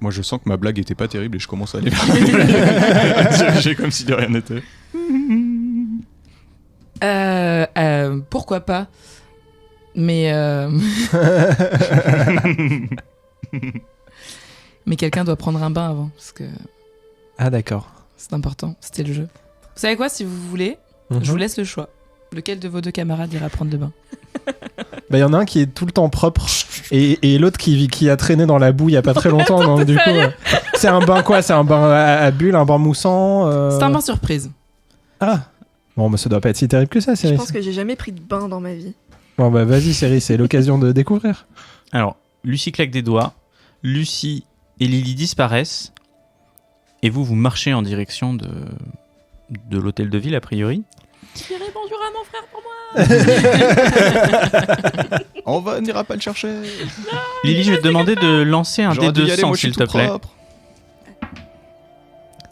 Moi, je sens que ma blague était pas terrible et je commence à aller vers j'ai comme si de rien n'était. Pourquoi pas? Mais mais quelqu'un doit prendre un bain avant, parce que Ah d'accord. c'est important. C'était le jeu. Vous savez quoi? Si vous voulez, je vous laisse le choix. Lequel de vos 2 camarades ira prendre le bain? Bah, y en a un qui est tout le temps propre et l'autre qui a traîné dans la boue il y a pas très longtemps. Donc, du coup, c'est un bain quoi? C'est un bain à bulles, un bain moussant C'est un bain surprise. Ah bon, bah, ça doit pas être si terrible que ça, Je Céris. pense que j'ai jamais pris de bain dans ma vie. Bon, bah, vas-y, Céris, c'est l'occasion de découvrir. Alors, Lucie claque des doigts, Lucie et Lily disparaissent, et vous marchez en direction de l'hôtel de ville, a priori. Je dirais bonjour à mon frère pour moi. On n'ira pas le chercher. Lily, je vais te demander de lancer un J'aurais dû y aller, D200, moi, je suis s'il te tout plaît. propre.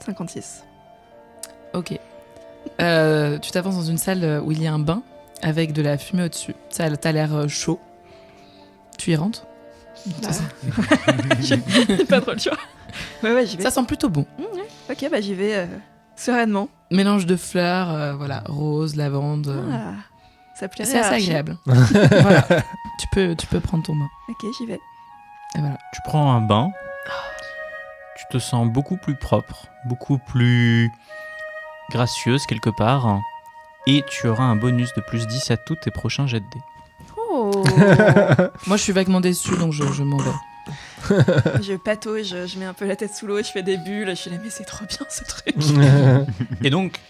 56. Ok. Tu t'avances dans une salle où il y a un bain avec de la fumée au-dessus. T'as l'air chaud. Tu y rentres? J'ai pas trop le choix. Ouais, j'y vais. Ça sent plutôt bon. Ok, bah j'y vais sereinement. Mélange de fleurs, voilà, rose, lavande. Ah, ça plairait C'est à assez Archie. agréable. Voilà. Tu peux prendre ton bain. Ok, j'y vais. Et voilà. Tu prends un bain, tu te sens beaucoup plus propre, beaucoup plus gracieuse quelque part, et tu auras un bonus de plus 10 à tous tes prochains jets de dés. Oh. Moi, je suis vaguement déçue, donc je m'en vais. Je patauge, je mets un peu la tête sous l'eau, je fais des bulles, je suis là, mais c'est trop bien ce truc. Et donc,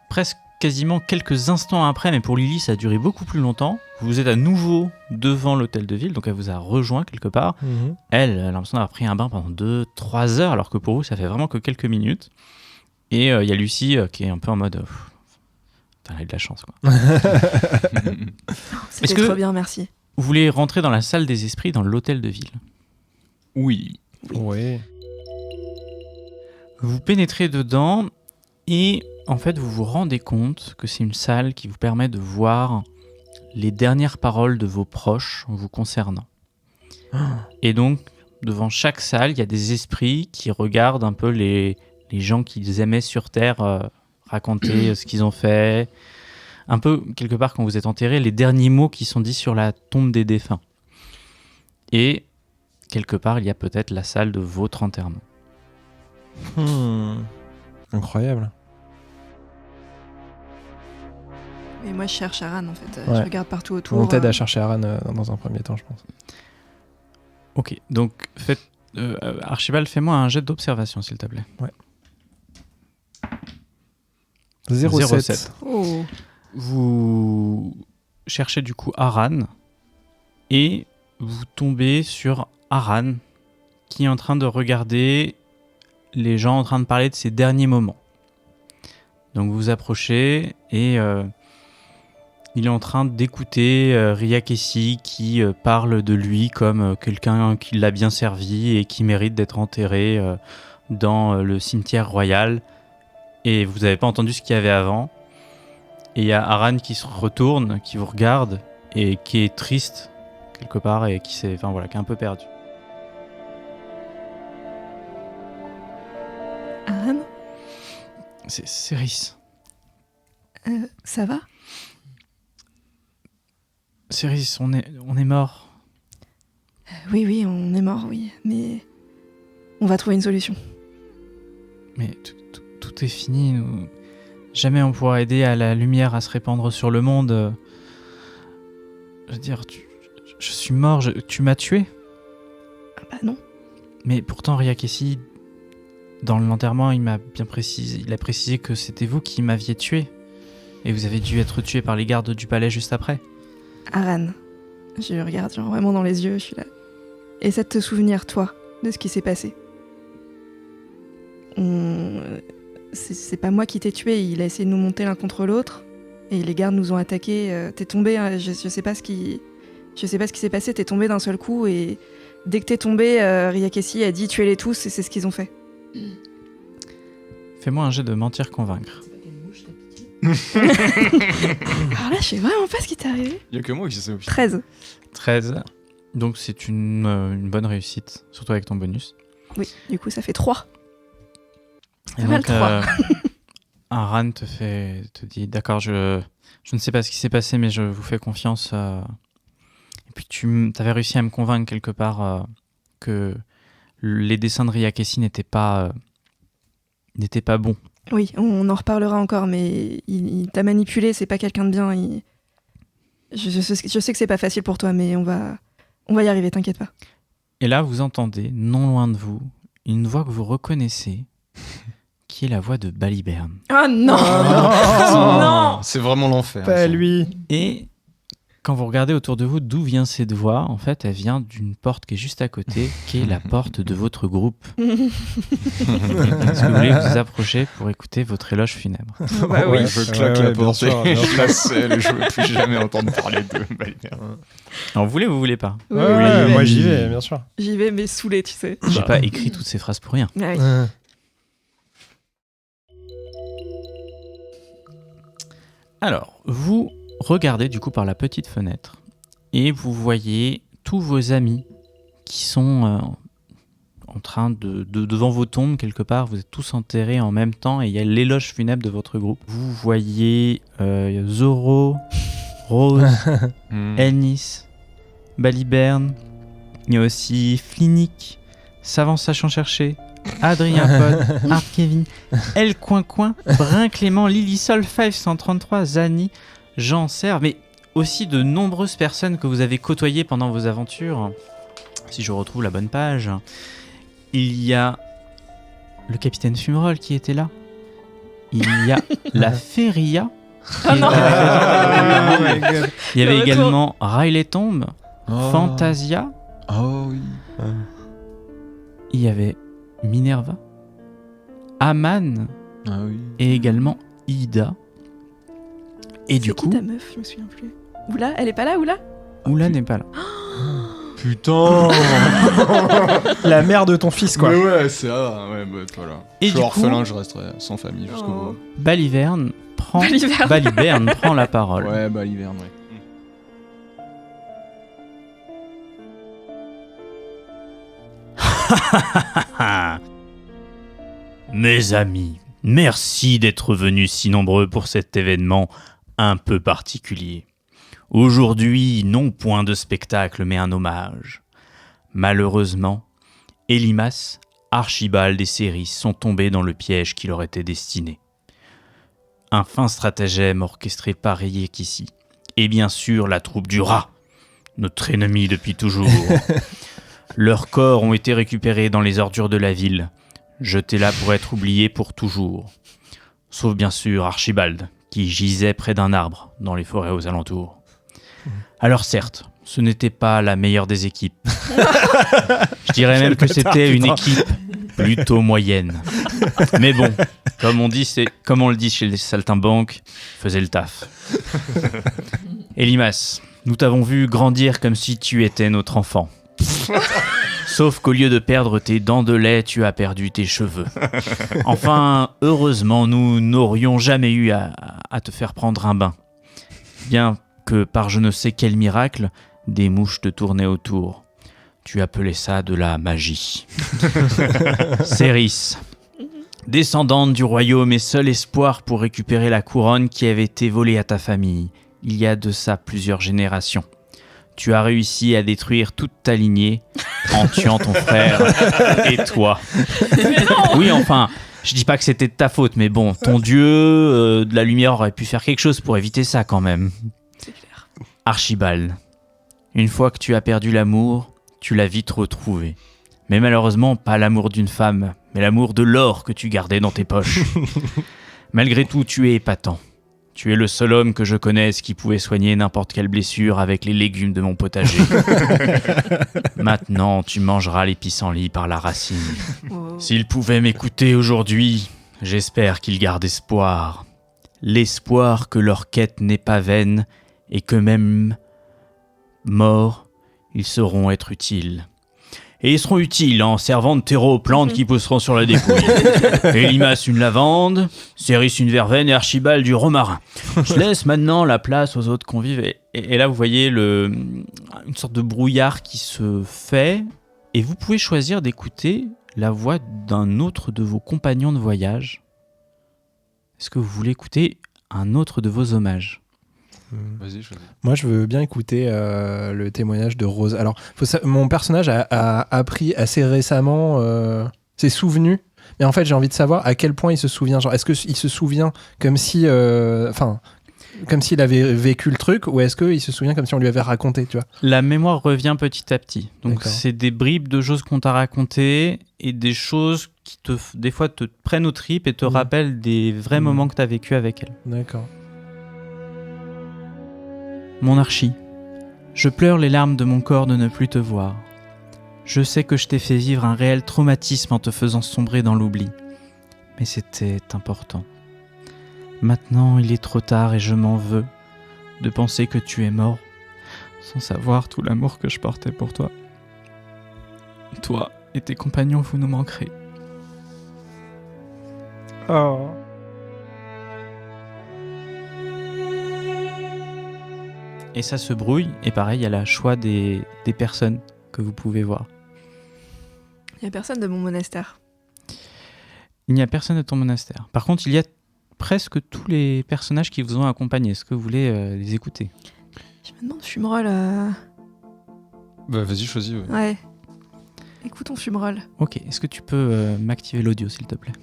presque quasiment quelques instants après, mais pour Lily, ça a duré beaucoup plus longtemps, vous êtes à nouveau devant l'hôtel de ville, donc elle vous a rejoint quelque part. Elle a l'impression d'avoir pris un bain pendant 2-3 heures, alors que pour vous, ça fait vraiment que quelques minutes. Et il y a Lucie qui est un peu en mode... Putain, elle a eu de la chance, quoi. C'était Est-ce que- trop bien, merci. Vous voulez rentrer dans la salle des esprits, dans l'hôtel de ville. Oui. Ouais. Vous pénétrez dedans et en fait vous vous rendez compte que c'est une salle qui vous permet de voir les dernières paroles de vos proches en vous concernant. Et donc devant chaque salle, il y a des esprits qui regardent un peu les gens qu'ils aimaient sur Terre raconter ce qu'ils ont fait. Un peu, quelque part, quand vous êtes enterrés, les derniers mots qui sont dits sur la tombe des défunts. Et, quelque part, il y a peut-être la salle de votre enterrement. Incroyable. Et moi, je cherche Aran, en fait. Ouais. Je regarde partout autour. On t'aide à chercher Aran dans un premier temps, je pense. Ok, donc Archibald, fais-moi un jet d'observation, s'il te plaît. 0,7. Oh. Vous cherchez du coup Aran et vous tombez sur Aran qui est en train de regarder les gens en train de parler de ses derniers moments. Donc vous vous approchez et il est en train d'écouter Ria Kessi qui parle de lui comme quelqu'un qui l'a bien servi et qui mérite d'être enterré dans le cimetière royal. Et vous n'avez pas entendu ce qu'il y avait avant. Et il y a Aran qui se retourne, qui vous regarde et qui est triste quelque part et qui est un peu perdu. Aran, C'est Céris. ça va? Céris, on est mort. Oui, on est mort, oui. Mais on va trouver une solution. Mais tout est fini. Jamais on pourra aider à la lumière à se répandre sur le monde. Je veux dire, je suis mort, tu m'as tué. Ah bah non. Mais pourtant, Ria Kessi, dans l'enterrement, il a précisé que c'était vous qui m'aviez tué. Et vous avez dû être tué par les gardes du palais juste après. Aran, je regarde vraiment dans les yeux, je suis là. Essaie de te souvenir, toi, de ce qui s'est passé. C'est pas moi qui t'ai tué, il a essayé de nous monter l'un contre l'autre, et les gardes nous ont attaqués. T'es tombé, je sais pas ce qui s'est passé, t'es tombé d'un seul coup, et dès que t'es tombé, Ria Kessi a dit tuez-les tous, et c'est ce qu'ils ont fait. Fais-moi un jet de mentir-convaincre. Alors là, je sais vraiment pas ce qui t'est arrivé. Il y a que moi qui sais. 13. 13. Donc c'est une bonne réussite, surtout avec ton bonus. Oui, du coup, ça fait 3. Et Pas mal, donc, Aran te dit d'accord, je ne sais pas ce qui s'est passé, mais je vous fais confiance. Et puis tu avais réussi à me convaincre quelque part que les dessins de Ria Kessi n'étaient pas bons. Oui, on en reparlera encore, mais il t'a manipulé, c'est pas quelqu'un de bien. Je sais que c'est pas facile pour toi, mais on va y arriver, t'inquiète pas. Et là, vous entendez, non loin de vous, une voix que vous reconnaissez, qui est la voix de Baliberne. Oh non, non. C'est vraiment l'enfer. Pas ça. lui. Et quand vous regardez autour de vous, d'où vient cette voix? En fait, elle vient d'une porte qui est juste à côté, qui est la porte de votre groupe. Est-ce que vous voulez vous approcher pour écouter votre éloge funèbre? Bah oui. Je claque la bien porte sûr, et bien je la scelle et je veux plus jamais entendre parler de Baliberne. Alors, vous voulez pas? Oui, Moi j'y vais, bien sûr. J'y vais, mais saoulé, tu sais. J'ai pas écrit toutes ces phrases pour rien. Ah oui. Alors, vous regardez du coup par la petite fenêtre et vous voyez tous vos amis qui sont en train devant vos tombes quelque part. Vous êtes tous enterrés en même temps et il y a l'éloge funèbre de votre groupe. Vous voyez Zoro, Rose, Elnis, Baliberne. Il y a aussi Flinic, Savant Sachant Chercher, Adrien Pod, Art Kevin, El Coin Coin, Brun Clément, Lilisol, 533, Zani, Jean Serre, mais aussi de nombreuses personnes que vous avez côtoyées pendant vos aventures. Si je retrouve la bonne page, il y a le capitaine Fumerol qui était là. Il y a la Feria. Oh non. Il y avait Le retour. également Riley Tomb, Fantasia. Oh oui. Il y avait Minerva, Aman Ah oui. et également Ida. Et du C'est qui coup, ta meuf? Je me souviens plus. Oula, elle est pas là, Oula? Oula n'est pas là. Putain. La mère de ton fils, quoi. Mais ouais, c'est ouais, bah, voilà. Et je suis du orphelin, coup- je resterai sans famille jusqu'au Oh. bout. Baliverne prend la parole. Ouais, bah l'hiverne, ouais. Mes amis, merci d'être venus si nombreux pour cet événement un peu particulier. Aujourd'hui, non point de spectacle, mais un hommage. Malheureusement, Elimas, Archibald et Céris sont tombés dans le piège qui leur était destiné. Un fin stratagème orchestré par Riek ici, et bien sûr la troupe du rat, notre ennemi depuis toujours. Leurs corps ont été récupérés dans les ordures de la ville, jetés là pour être oubliés pour toujours. Sauf bien sûr Archibald, qui gisait près d'un arbre dans les forêts aux alentours. Alors certes, ce n'était pas la meilleure des équipes. Je dirais même que c'était une équipe plutôt moyenne. Mais bon, comme on le dit chez les saltimbanques, faisait le taf. Elimas, nous t'avons vu grandir comme si tu étais notre enfant. Sauf qu'au lieu de perdre tes dents de lait, tu as perdu tes cheveux. Enfin, heureusement, nous n'aurions jamais eu à te faire prendre un bain. Bien que par je ne sais quel miracle, des mouches te tournaient autour. Tu appelais ça de la magie. Céris, descendante du royaume et seul espoir pour récupérer la couronne qui avait été volée à ta famille, il y a de ça plusieurs générations. Tu as réussi à détruire toute ta lignée en tuant ton frère et toi. Oui, enfin, je dis pas que c'était de ta faute, mais bon, ton dieu de la lumière aurait pu faire quelque chose pour éviter ça quand même. C'est clair. Archibald, une fois que tu as perdu l'amour, tu l'as vite retrouvé. Mais malheureusement, pas l'amour d'une femme, mais l'amour de l'or que tu gardais dans tes poches. Malgré tout, tu es épatant. Tu es le seul homme que je connaisse qui pouvait soigner n'importe quelle blessure avec les légumes de mon potager. Maintenant, tu mangeras les pissenlits par la racine. Oh. S'il pouvait m'écouter aujourd'hui, j'espère qu'il garde espoir. L'espoir que leur quête n'est pas vaine et que même morts, ils sauront être utiles. Et ils seront utiles en servant de terreau aux plantes qui pousseront sur la dépouille. Elimas une lavande, Céris une verveine et Archibald du romarin. Je laisse maintenant la place aux autres convives. Et là, vous voyez une sorte de brouillard qui se fait. Et vous pouvez choisir d'écouter la voix d'un autre de vos compagnons de voyage. Est-ce que vous voulez écouter un autre de vos hommages ? Vas-y, choisis. Moi, je veux bien écouter le témoignage de Rose. Alors, mon personnage a appris assez récemment ses souvenirs, mais en fait, j'ai envie de savoir à quel point il se souvient. Genre, est-ce qu'il se souvient comme si, comme s'il avait vécu le truc, ou est-ce qu'il se souvient comme si on lui avait raconté, tu vois ? La mémoire revient petit à petit. Donc, D'accord. c'est des bribes de choses qu'on t'a racontées et des choses qui, des fois, te prennent aux tripes et te rappellent des vrais moments que t'as vécu avec elle. D'accord. Mon Archie, je pleure les larmes de mon corps de ne plus te voir. Je sais que je t'ai fait vivre un réel traumatisme en te faisant sombrer dans l'oubli. Mais c'était important. Maintenant, il est trop tard et je m'en veux de penser que tu es mort, sans savoir tout l'amour que je portais pour toi. Toi et tes compagnons, vous nous manquerez. Oh. Et ça se brouille, et pareil, il y a le choix des personnes que vous pouvez voir. Il n'y a personne de mon monastère. Il n'y a personne de ton monastère. Par contre, il y a presque tous les personnages qui vous ont accompagné. Est-ce que vous voulez les écouter ? Je me demande, Fumerol. Bah, vas-y, choisis. Ouais. Ouais. Écoutons Fumerol. Ok, est-ce que tu peux m'activer l'audio, s'il te plaît ?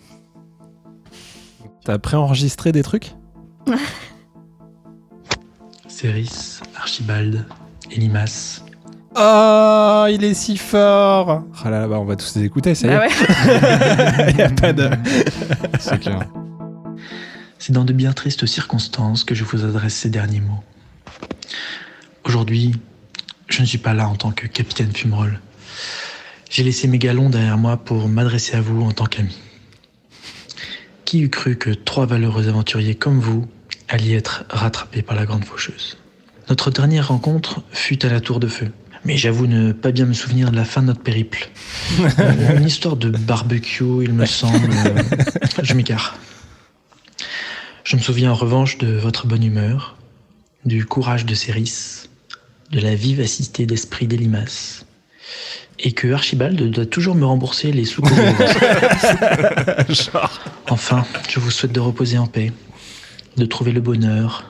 T'as préenregistré des trucs ? Céris, Archibald, Elimas. Oh, il est si fort. Ah là là, bah on va tous les écouter, ça y est. Ah ouais. Il y a pas de... C'est clair. C'est dans de bien tristes circonstances que je vous adresse ces derniers mots. Aujourd'hui, je ne suis pas là en tant que capitaine Fumerol. J'ai laissé mes galons derrière moi pour m'adresser à vous en tant qu'ami. Qui eût cru que 3 valeureux aventuriers comme vous alliez être rattrapés par la grande faucheuse ? Notre dernière rencontre fut à la Tour de Feu. Mais j'avoue ne pas bien me souvenir de la fin de notre périple. Une histoire de barbecue, il me semble. Je m'égare. Je me souviens en revanche de votre bonne humeur, du courage de Céris, de la vivacité d'esprit d'Elimas, et que Archibald doit toujours me rembourser les sous que Enfin, je vous souhaite de reposer en paix, de trouver le bonheur,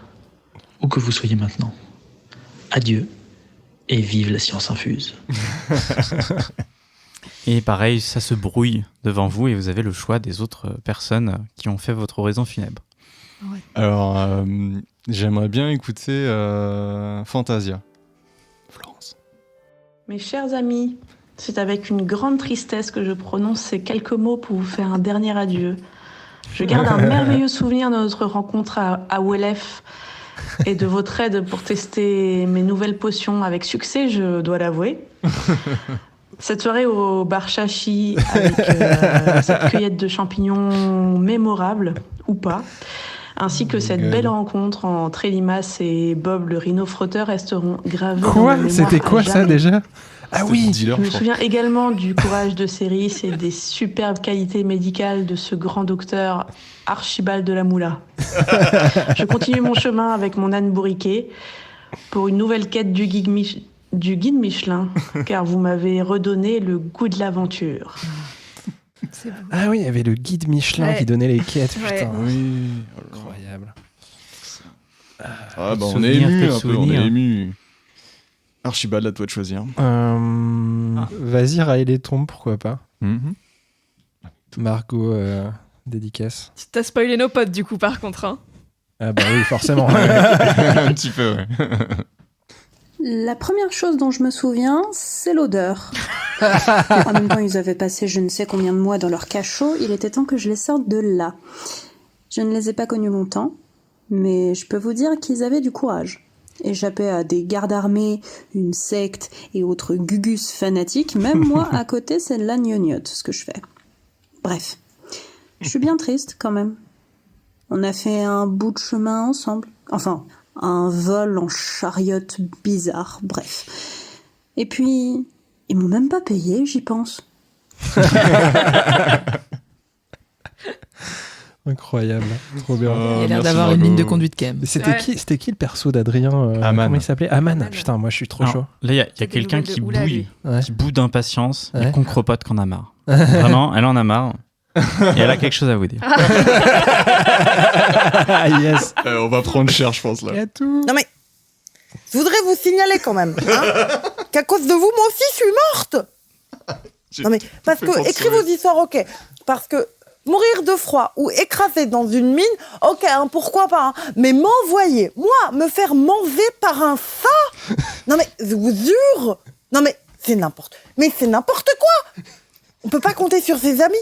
où que vous soyez maintenant. Adieu, et vive la science infuse. Et pareil, ça se brouille devant vous et vous avez le choix des autres personnes qui ont fait votre oraison funèbre. Ouais. Alors, j'aimerais bien écouter Fantasia. Florence. Mes chers amis, c'est avec une grande tristesse que je prononce ces quelques mots pour vous faire un dernier adieu. Je garde un merveilleux souvenir de notre rencontre à Wellef et de votre aide pour tester mes nouvelles potions avec succès, je dois l'avouer. Cette soirée au bar Chachi avec cette cueillette de champignons mémorable, ou pas, ainsi que cette belle rencontre entre Elimas et Bob le rhino-frotteur resteront gravés dans ma mémoire. C'était quoi à ça jamais. déjà? Ah oui, Dealer, Je me je crois. souviens également du courage de Céris et des superbes qualités médicales de ce grand docteur Archibald de la Moula. Je continue mon chemin avec mon âne bourriquet pour une nouvelle quête du guide Michelin, car vous m'avez redonné le goût de l'aventure. C'est bon. Ah oui, il y avait le guide Michelin Ouais. qui donnait les quêtes, Ouais. putain. Oui. Incroyable. Ah bah on est Souvenir, ému quel un peu, on souvenir. est ému. Archibald, à toi de choisir. Vas-y, Riley tombe, pourquoi pas. Mhm. Margot, dédicace. Tu t'as spoilé nos potes du coup par contre. Hein. Ah bah oui, forcément. Un petit peu, ouais. La première chose dont je me souviens, c'est l'odeur. En même temps, ils avaient passé je ne sais combien de mois dans leur cachot, il était temps que je les sorte de là. Je ne les ai pas connus longtemps, mais je peux vous dire qu'ils avaient du courage. Échapper à des gardes armés, une secte et autres gugus fanatiques, même moi, à côté, c'est de la gnognotte, ce que je fais. Bref, je suis bien triste quand même. On a fait un bout de chemin ensemble. Enfin, un vol en chariote bizarre, bref. Et puis, ils m'ont même pas payé, j'y pense. Incroyable, trop bien. Il a l'air merci, d'avoir une Margot. ligne de conduite quand même. C'était Ouais. qui le perso d'Adrien Aman. Comment il s'appelait Aman. Aman. Putain, moi je suis trop Alors, chaud. là, il y a C'est des quelqu'un nouvelles qui de Oula, bouille, lui. Ouais. qui bout d'impatience, Ouais. et qu'on cropote qu'on a marre. Vraiment, elle en a marre. Et elle a quelque chose à vous dire. Ah yes. On va prendre cher, je pense, là. Il y a tout. Non mais, je voudrais vous signaler quand même hein, qu'à cause de vous, moi aussi, je suis morte. Non mais, parce fait pour que, te écrire sauver. vos histoires, ok. Parce que mourir de froid ou écraser dans une mine, ok, hein, pourquoi pas. Hein. Mais m'envoyer, moi, me faire manger par un ça. Non mais, je vous jure. Non mais, c'est n'importe quoi. On peut pas compter sur ses amis.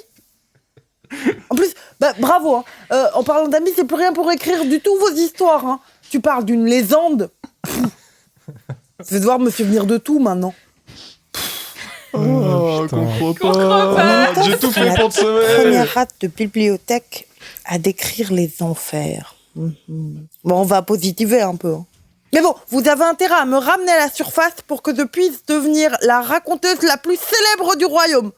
En plus, bah, bravo. Hein. En parlant d'amis, c'est plus rien pour écrire du tout vos histoires. Hein. Tu parles d'une légende. Je vais devoir me souvenir de tout maintenant. Oh, putain. comprends En même temps, J'ai tout c'est fait la pour te sauver. première rate de bibliothèque à décrire les enfers. Mhm. Bon, on va positiver un peu. Hein. Mais bon, vous avez intérêt à me ramener à la surface pour que je puisse devenir la raconteuse la plus célèbre du royaume.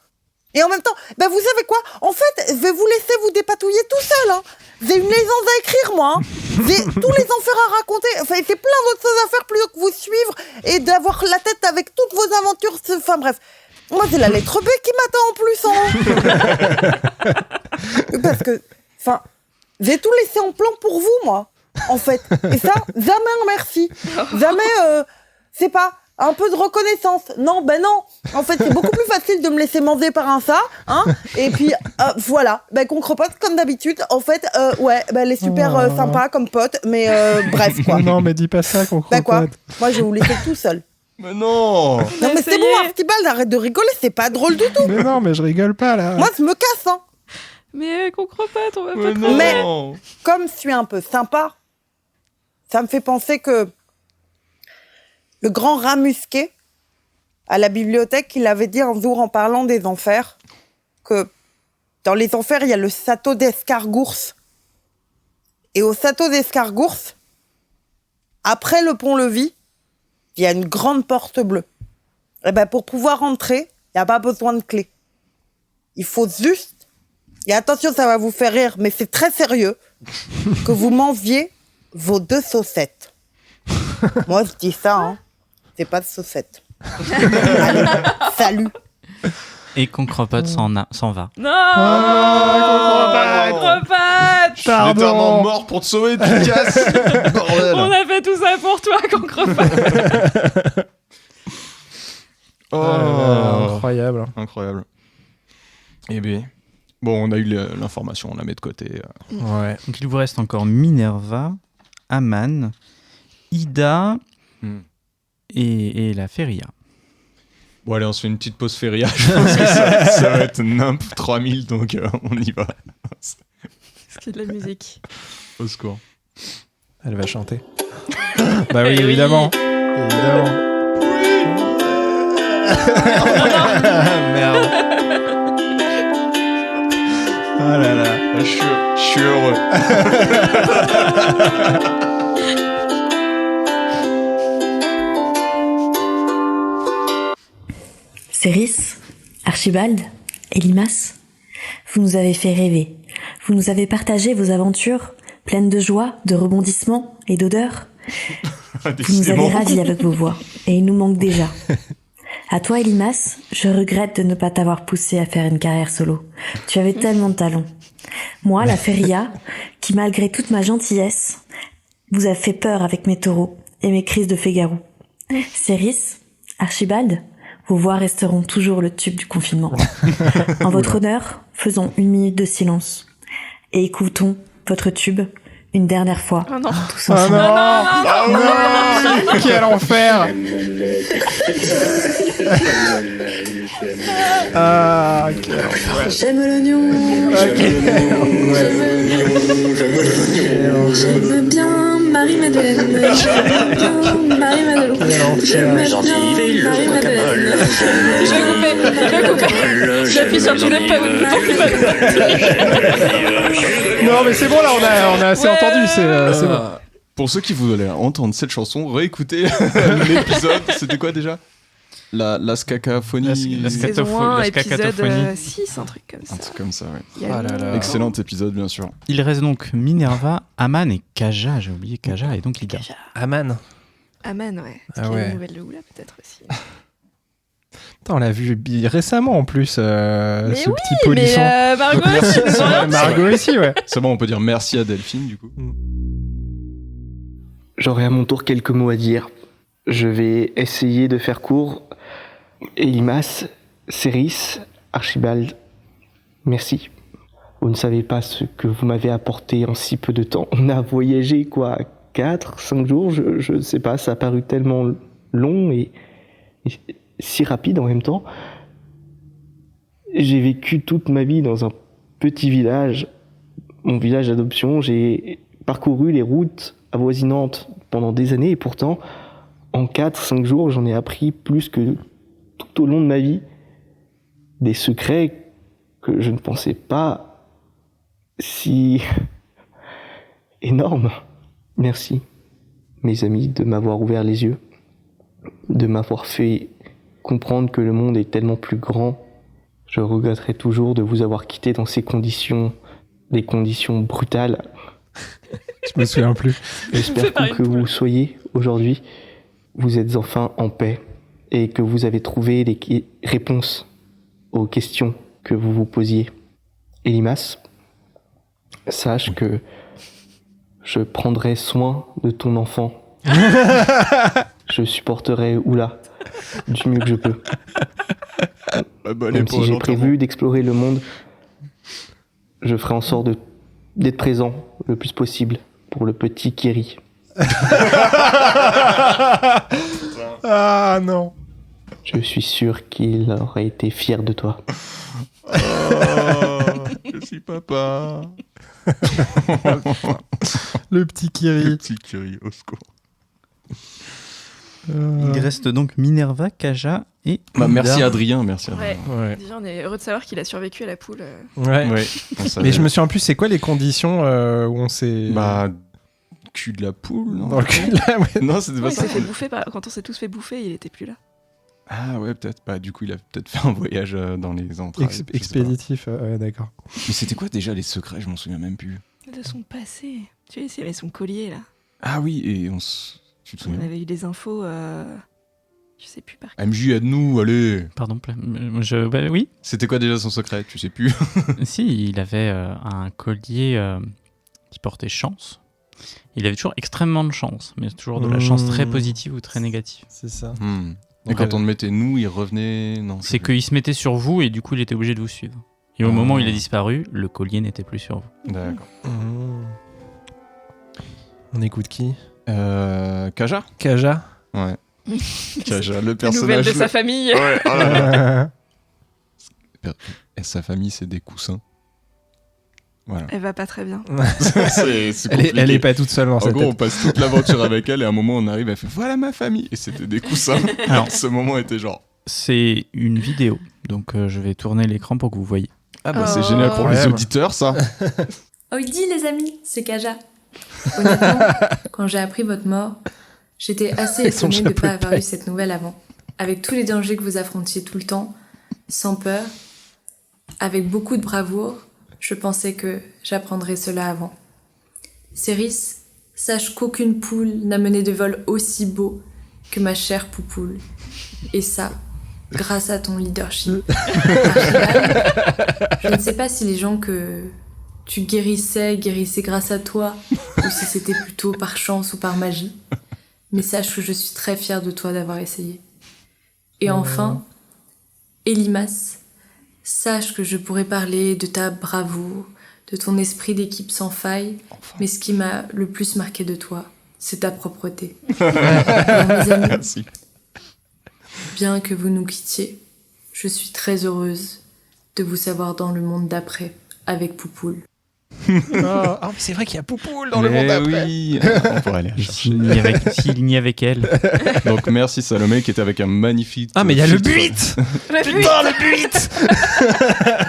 Et en même temps, ben vous savez quoi? En fait, je vais vous laisser vous dépatouiller tout seul. Hein. J'ai une légende à écrire, moi. Hein. J'ai tous les enfers à raconter. Enfin, j'ai plein d'autres choses à faire plutôt que vous suivre et d'avoir la tête avec toutes vos aventures. Enfin bref, moi c'est la lettre B qui m'attend en plus. Hein. Parce que, enfin, j'ai tout laissé en plan pour vous, moi. En fait. Et ça, jamais un merci. Jamais, c'est pas... un peu de reconnaissance. Non, ben non. En fait, c'est beaucoup plus facile de me laisser manger par un ça, hein. Et puis, voilà. Ben, qu'on crepote comme d'habitude. En fait, ouais, ben, elle est super sympa comme pote, mais bref, quoi. Non, mais dis pas ça qu'on Ben, quoi. cropote. Moi, je vais vous laisser tout seul. Mais non. Non, mais c'est bon, Archibald, arrête de rigoler, c'est pas drôle du tout. Mais non, mais je rigole pas là. Moi, je me casse, hein. Mais qu'on cropote, on va Mais pas non. Mais, comme je suis un peu sympa, ça me fait penser que le grand rat musqué, à la bibliothèque, il avait dit un jour en parlant des enfers, que dans les enfers, il y a le château d'Escargours. Et au château d'Escargours, après le pont-levis, il y a une grande porte bleue. Et ben, pour pouvoir entrer, il n'y a pas besoin de clé. Il faut juste, et attention, ça va vous faire rire, mais c'est très sérieux, que vous m'enviez vos 2 saucettes. Moi, je dis ça, hein. C'est pas de saucettes. Allez, salut. Et Concrepote s'en va. Non Concrepote. Concrepote. Je suis littéralement mort pour te sauver, tu te casses. Bordel. On a fait tout ça pour toi, Concrepote. Incroyable. Incroyable. Eh bien, bon, on a eu l'information, on la met de côté. Ouais. Donc il vous reste encore Minerva, Aman, Ida et la Feria. Bon, allez, on se fait une petite pause feria. Je pense que ça va être Nimp 3000, donc on y va. Est-ce qu'il y a de la musique? Au secours. Elle va chanter. Bah oui, évidemment. Évidemment. Merde. Ah là là. Je suis heureux. Céris, Archibald, Elimas, vous nous avez fait rêver. Vous nous avez partagé vos aventures, pleines de joie, de rebondissements et d'odeurs. Vous nous avez ravis avec vos voix, et il nous manque déjà. À toi, Elimas, je regrette de ne pas t'avoir poussé à faire une carrière solo. Tu avais tellement de talent. Moi, la Feria, qui malgré toute ma gentillesse, vous a fait peur avec mes taureaux et mes crises de Fégaro. Céris, Archibald, vos voix resteront toujours le tube du confinement. En votre honneur, faisons 1 minute de silence et écoutons votre tube une dernière fois. Oh non. Tous ensemble. Non, quel enfer. Ah, quel enfer. J'aime l'oignon. J'aime bien Marie-Madeleine. J'aime bien Marie-Madeleine. J'aime bien Marie-Madeleine. J'appuie sur tous les Non, mais c'est bon, là, on a assez entendu. C'est bon. Pour ceux qui voulaient entendre cette chanson, réécoutez l'épisode. C'était quoi déjà? La scacaphonie. La Saison 1, épisode scacatophonie. 6, un truc comme ça. Un truc comme ça, ouais. Il y a Excellent épisode, bien sûr. Il reste donc Minerva, Aman et Kaja. J'ai oublié Kaja et donc Ida. Aman. Amen, ouais. Ah Est-ce qu'il y a ouais. une nouvelle de Oula, peut-être aussi. Putain, on l'a vu récemment en plus, ce oui, petit polisson. mais Margot aussi, nous oriente. Margot aussi, ouais. C'est bon, on peut dire merci à Delphine, du coup. J'aurai à mon tour quelques mots à dire. Je vais essayer de faire court. Elimas, Céris, Archibald, merci. Vous ne savez pas ce que vous m'avez apporté en si peu de temps. On a voyagé, 4, 5 jours, je ne sais pas, ça a paru tellement long et si rapide en même temps. J'ai vécu toute ma vie dans un petit village, mon village d'adoption. J'ai parcouru les routes avoisinantes pendant des années et pourtant, en 4-5 jours, j'en ai appris plus que tout au long de ma vie. Des secrets que je ne pensais pas si énormes. Merci, mes amis, de m'avoir ouvert les yeux, de m'avoir fait comprendre que le monde est tellement plus grand. Je regretterai toujours de vous avoir quitté dans ces conditions, des conditions brutales. Je me souviens plus. J'espère que vous soyez aujourd'hui, vous êtes enfin en paix et que vous avez trouvé les réponses aux questions que vous vous posiez. Elimas, sache que je prendrai soin de ton enfant. Je supporterai Oula du mieux que je peux. Même si j'ai prévu d'explorer le monde, je ferai en sorte d'être présent le plus possible pour le petit Kiri. Ah non. Je suis sûr qu'il aurait été fier de toi. Je suis papa. Le petit Kiri. Le petit Kiri, au secours. Il reste donc Minerva, Kaja et... merci Adrien, merci Adrien. Ouais. Déjà, on est heureux de savoir qu'il a survécu à la poule. Ouais. Mais je me souviens plus, c'est quoi les conditions où on s'est... Cul de la poule, non? Dans le cul de la... Ouais. Non, c'était pas ça. Il s'est fait bouffer quand on s'est tous fait bouffer, il était plus là. Ah ouais, peut-être. Du coup, il a peut-être fait un voyage dans les entrailles. Expéditif, ouais, d'accord. Mais c'était quoi déjà les secrets? Je m'en souviens même plus. De son passé. Tu sais, il avait son collier là. Ah oui, et tu te souviens? On avait eu des infos Je sais plus par MJ, aide-nous, allez. Pardon, oui. C'était quoi déjà son secret? Tu sais plus. Si, il avait un collier qui portait chance. Il avait toujours extrêmement de chance, mais toujours de la chance très positive ou très négative. C'est ça. Et quand on le mettait nous, il revenait... Non. C'est qu'il se mettait sur vous et du coup il était obligé de vous suivre. Et au moment où il a disparu, le collier n'était plus sur vous. D'accord. On écoute qui? Kaja. Kaja. Ouais. Kaja, le personnage... Nouvelle de sa famille. Ouais, oh là là. Et sa famille, c'est des coussins. Voilà. Elle va pas très bien. Elle est pas toute seule dans sa tête. En gros, on passe toute l'aventure avec elle et à un moment, on arrive, elle fait « Voilà ma famille !» Et c'était des coussins. Alors, ce moment était genre... C'est une vidéo, donc je vais tourner l'écran pour que vous voyez. Ah bah c'est génial pour les auditeurs, ça. Oh, il dit les amis, c'est Kaja. Honnêtement, quand j'ai appris votre mort, j'étais assez étonnée de ne pas avoir eu cette nouvelle avant. Avec tous les dangers que vous affrontiez tout le temps, sans peur, avec beaucoup de bravoure, je pensais que j'apprendrais cela avant. Céris, sache qu'aucune poule n'a mené de vol aussi beau que ma chère Poupoule. Et ça, grâce à ton leadership. Archibald, je ne sais pas si les gens que tu guérissaient grâce à toi, ou si c'était plutôt par chance ou par magie. Mais sache que je suis très fière de toi d'avoir essayé. Et enfin, Elimas, sache que je pourrais parler de ta bravoure, de ton esprit d'équipe sans faille, mais ce qui m'a le plus marqué de toi, c'est ta propreté. Alors, mes amis, merci. Bien que vous nous quittiez, je suis très heureuse de vous savoir dans le monde d'après avec Poupoule. Mais c'est vrai qu'il y a Poupoule dans le monde d'après. Oui, on pourrait aller la chercher. S'il n'y avait qu'elle. Donc merci Salomé qui était avec un magnifique... Ah mais il y a le filtre. buit. Putain, le buit.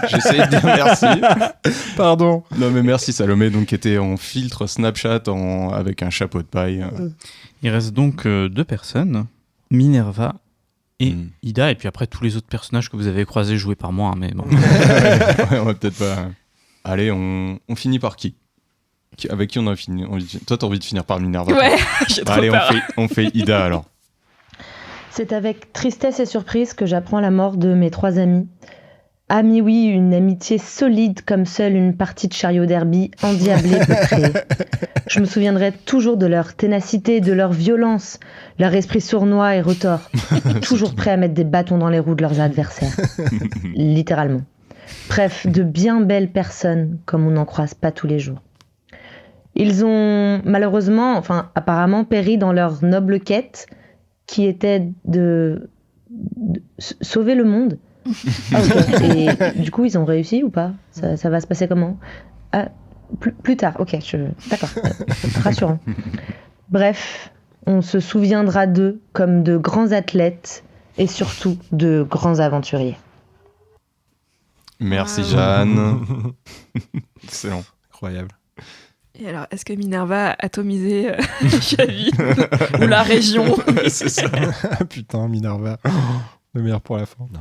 J'essayais de dire merci. Pardon. Non mais merci Salomé, donc qui était en filtre Snapchat avec un chapeau de paille. Il reste donc 2 personnes, Minerva et Ida, et puis après tous les autres personnages que vous avez croisés joués par moi, hein, mais bon. Ouais, on va peut-être pas... Allez, on finit par qui? Avec qui on a fini? Toi, t'as envie de finir par Minerva? Ouais, j'ai trop Allez, peur. on fait Ida alors. C'est avec tristesse et surprise que j'apprends la mort de mes 3 amis. Amis, oui, une amitié solide comme seule une partie de Chariot Derby endiablée peut créer. Je me souviendrai toujours de leur ténacité, de leur violence, leur esprit sournois et retors, toujours prêts à mettre des bâtons dans les roues de leurs adversaires. Littéralement. Bref, de bien belles personnes comme on n'en croise pas tous les jours. Ils ont malheureusement, apparemment péri dans leur noble quête qui était de sauver le monde. Ah, ok. Et du coup, ils ont réussi ou pas? Ça va se passer comment? Plus tard, ok, d'accord, rassurant. Bref, on se souviendra d'eux comme de grands athlètes et surtout de grands aventuriers. Merci Jeanne. Excellent. Incroyable. Et alors, est-ce que Minerva a atomisé Chavis ou la région? C'est ça. Putain, Minerva. Le meilleur pour la fin. Non.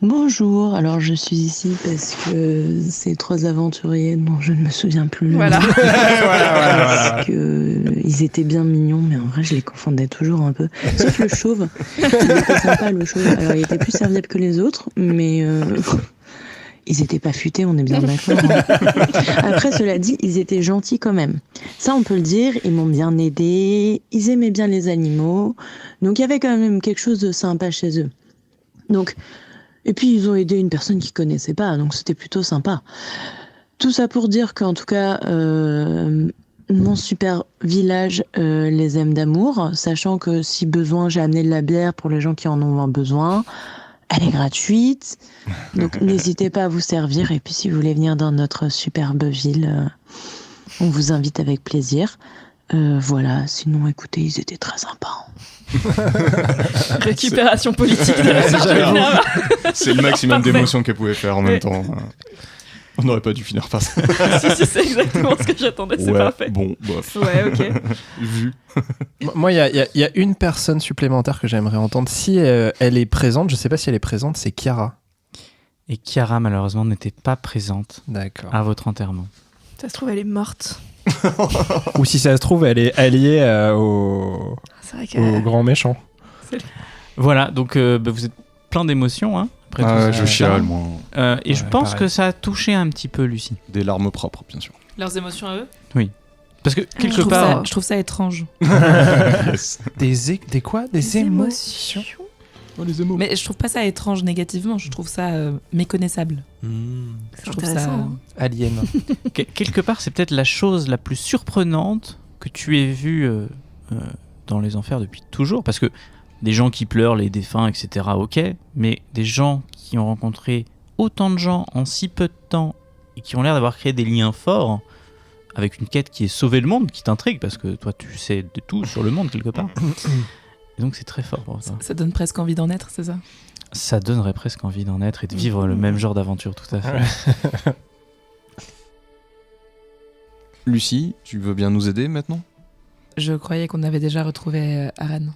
Bonjour, alors je suis ici parce que ces 3 aventuriers dont je ne me souviens plus. Voilà. Parce que ils étaient bien mignons, mais en vrai je les confondais toujours un peu. Sauf le chauve. Il était sympa le chauve. Alors il était plus serviable que les autres, mais ils étaient pas futés, on est bien d'accord. Après, cela dit, ils étaient gentils quand même. Ça, on peut le dire, ils m'ont bien aidé, ils aimaient bien les animaux, donc il y avait quand même quelque chose de sympa chez eux. Donc, et puis ils ont aidé une personne qu'ils connaissaient pas, donc c'était plutôt sympa. Tout ça pour dire qu'en tout cas, mon super village les aime d'amour, sachant que si besoin, j'ai amené de la bière pour les gens qui en ont besoin. Elle est gratuite, donc n'hésitez pas à vous servir. Et puis si vous voulez venir dans notre superbe ville, on vous invite avec plaisir. Voilà, sinon écoutez, ils étaient très sympas. Récupération politique de la Minerva. C'est le maximum d'émotions qu'elle pouvait faire en même temps. On n'aurait pas dû finir par ça. si, c'est exactement ce que j'attendais, c'est parfait. Bon, bof. Ouais, ok. Vu. Moi, il y a une personne supplémentaire que j'aimerais entendre. Si elle est présente, je sais pas si elle est présente, c'est Chiara. Et Chiara, malheureusement, n'était pas présente à votre enterrement. Ça se trouve, elle est morte. Ou si ça se trouve, elle est alliée au grand méchant. Voilà, donc vous êtes plein d'émotions, hein, après tout ça. Je chiale, moi. Et je pense que ça a touché un petit peu Lucie. Des larmes propres, bien sûr. Leurs émotions à eux? Oui. Parce que quelque part... Je trouve ça étrange. Des quoi? Des émotions. Oh, les émotions. Mais je trouve pas ça étrange négativement, je trouve ça méconnaissable. C'est Je trouve intéressant. ça... Alien. Quelque part, c'est peut-être la chose la plus surprenante que tu aies vue dans les enfers depuis toujours. Parce que des gens qui pleurent, les défunts, etc., ok. Mais des gens qui ont rencontré autant de gens en si peu de temps et qui ont l'air d'avoir créé des liens forts avec une quête qui est sauver le monde, qui t'intrigue, parce que toi, tu sais de tout sur le monde, quelque part. Et donc, c'est très fort pour ça. Ça donne presque envie d'en être, c'est ça? Ça donnerait presque envie d'en être et de vivre le même genre d'aventure, tout à fait. Lucie, tu veux bien nous aider maintenant? Je croyais qu'on avait déjà retrouvé Aran.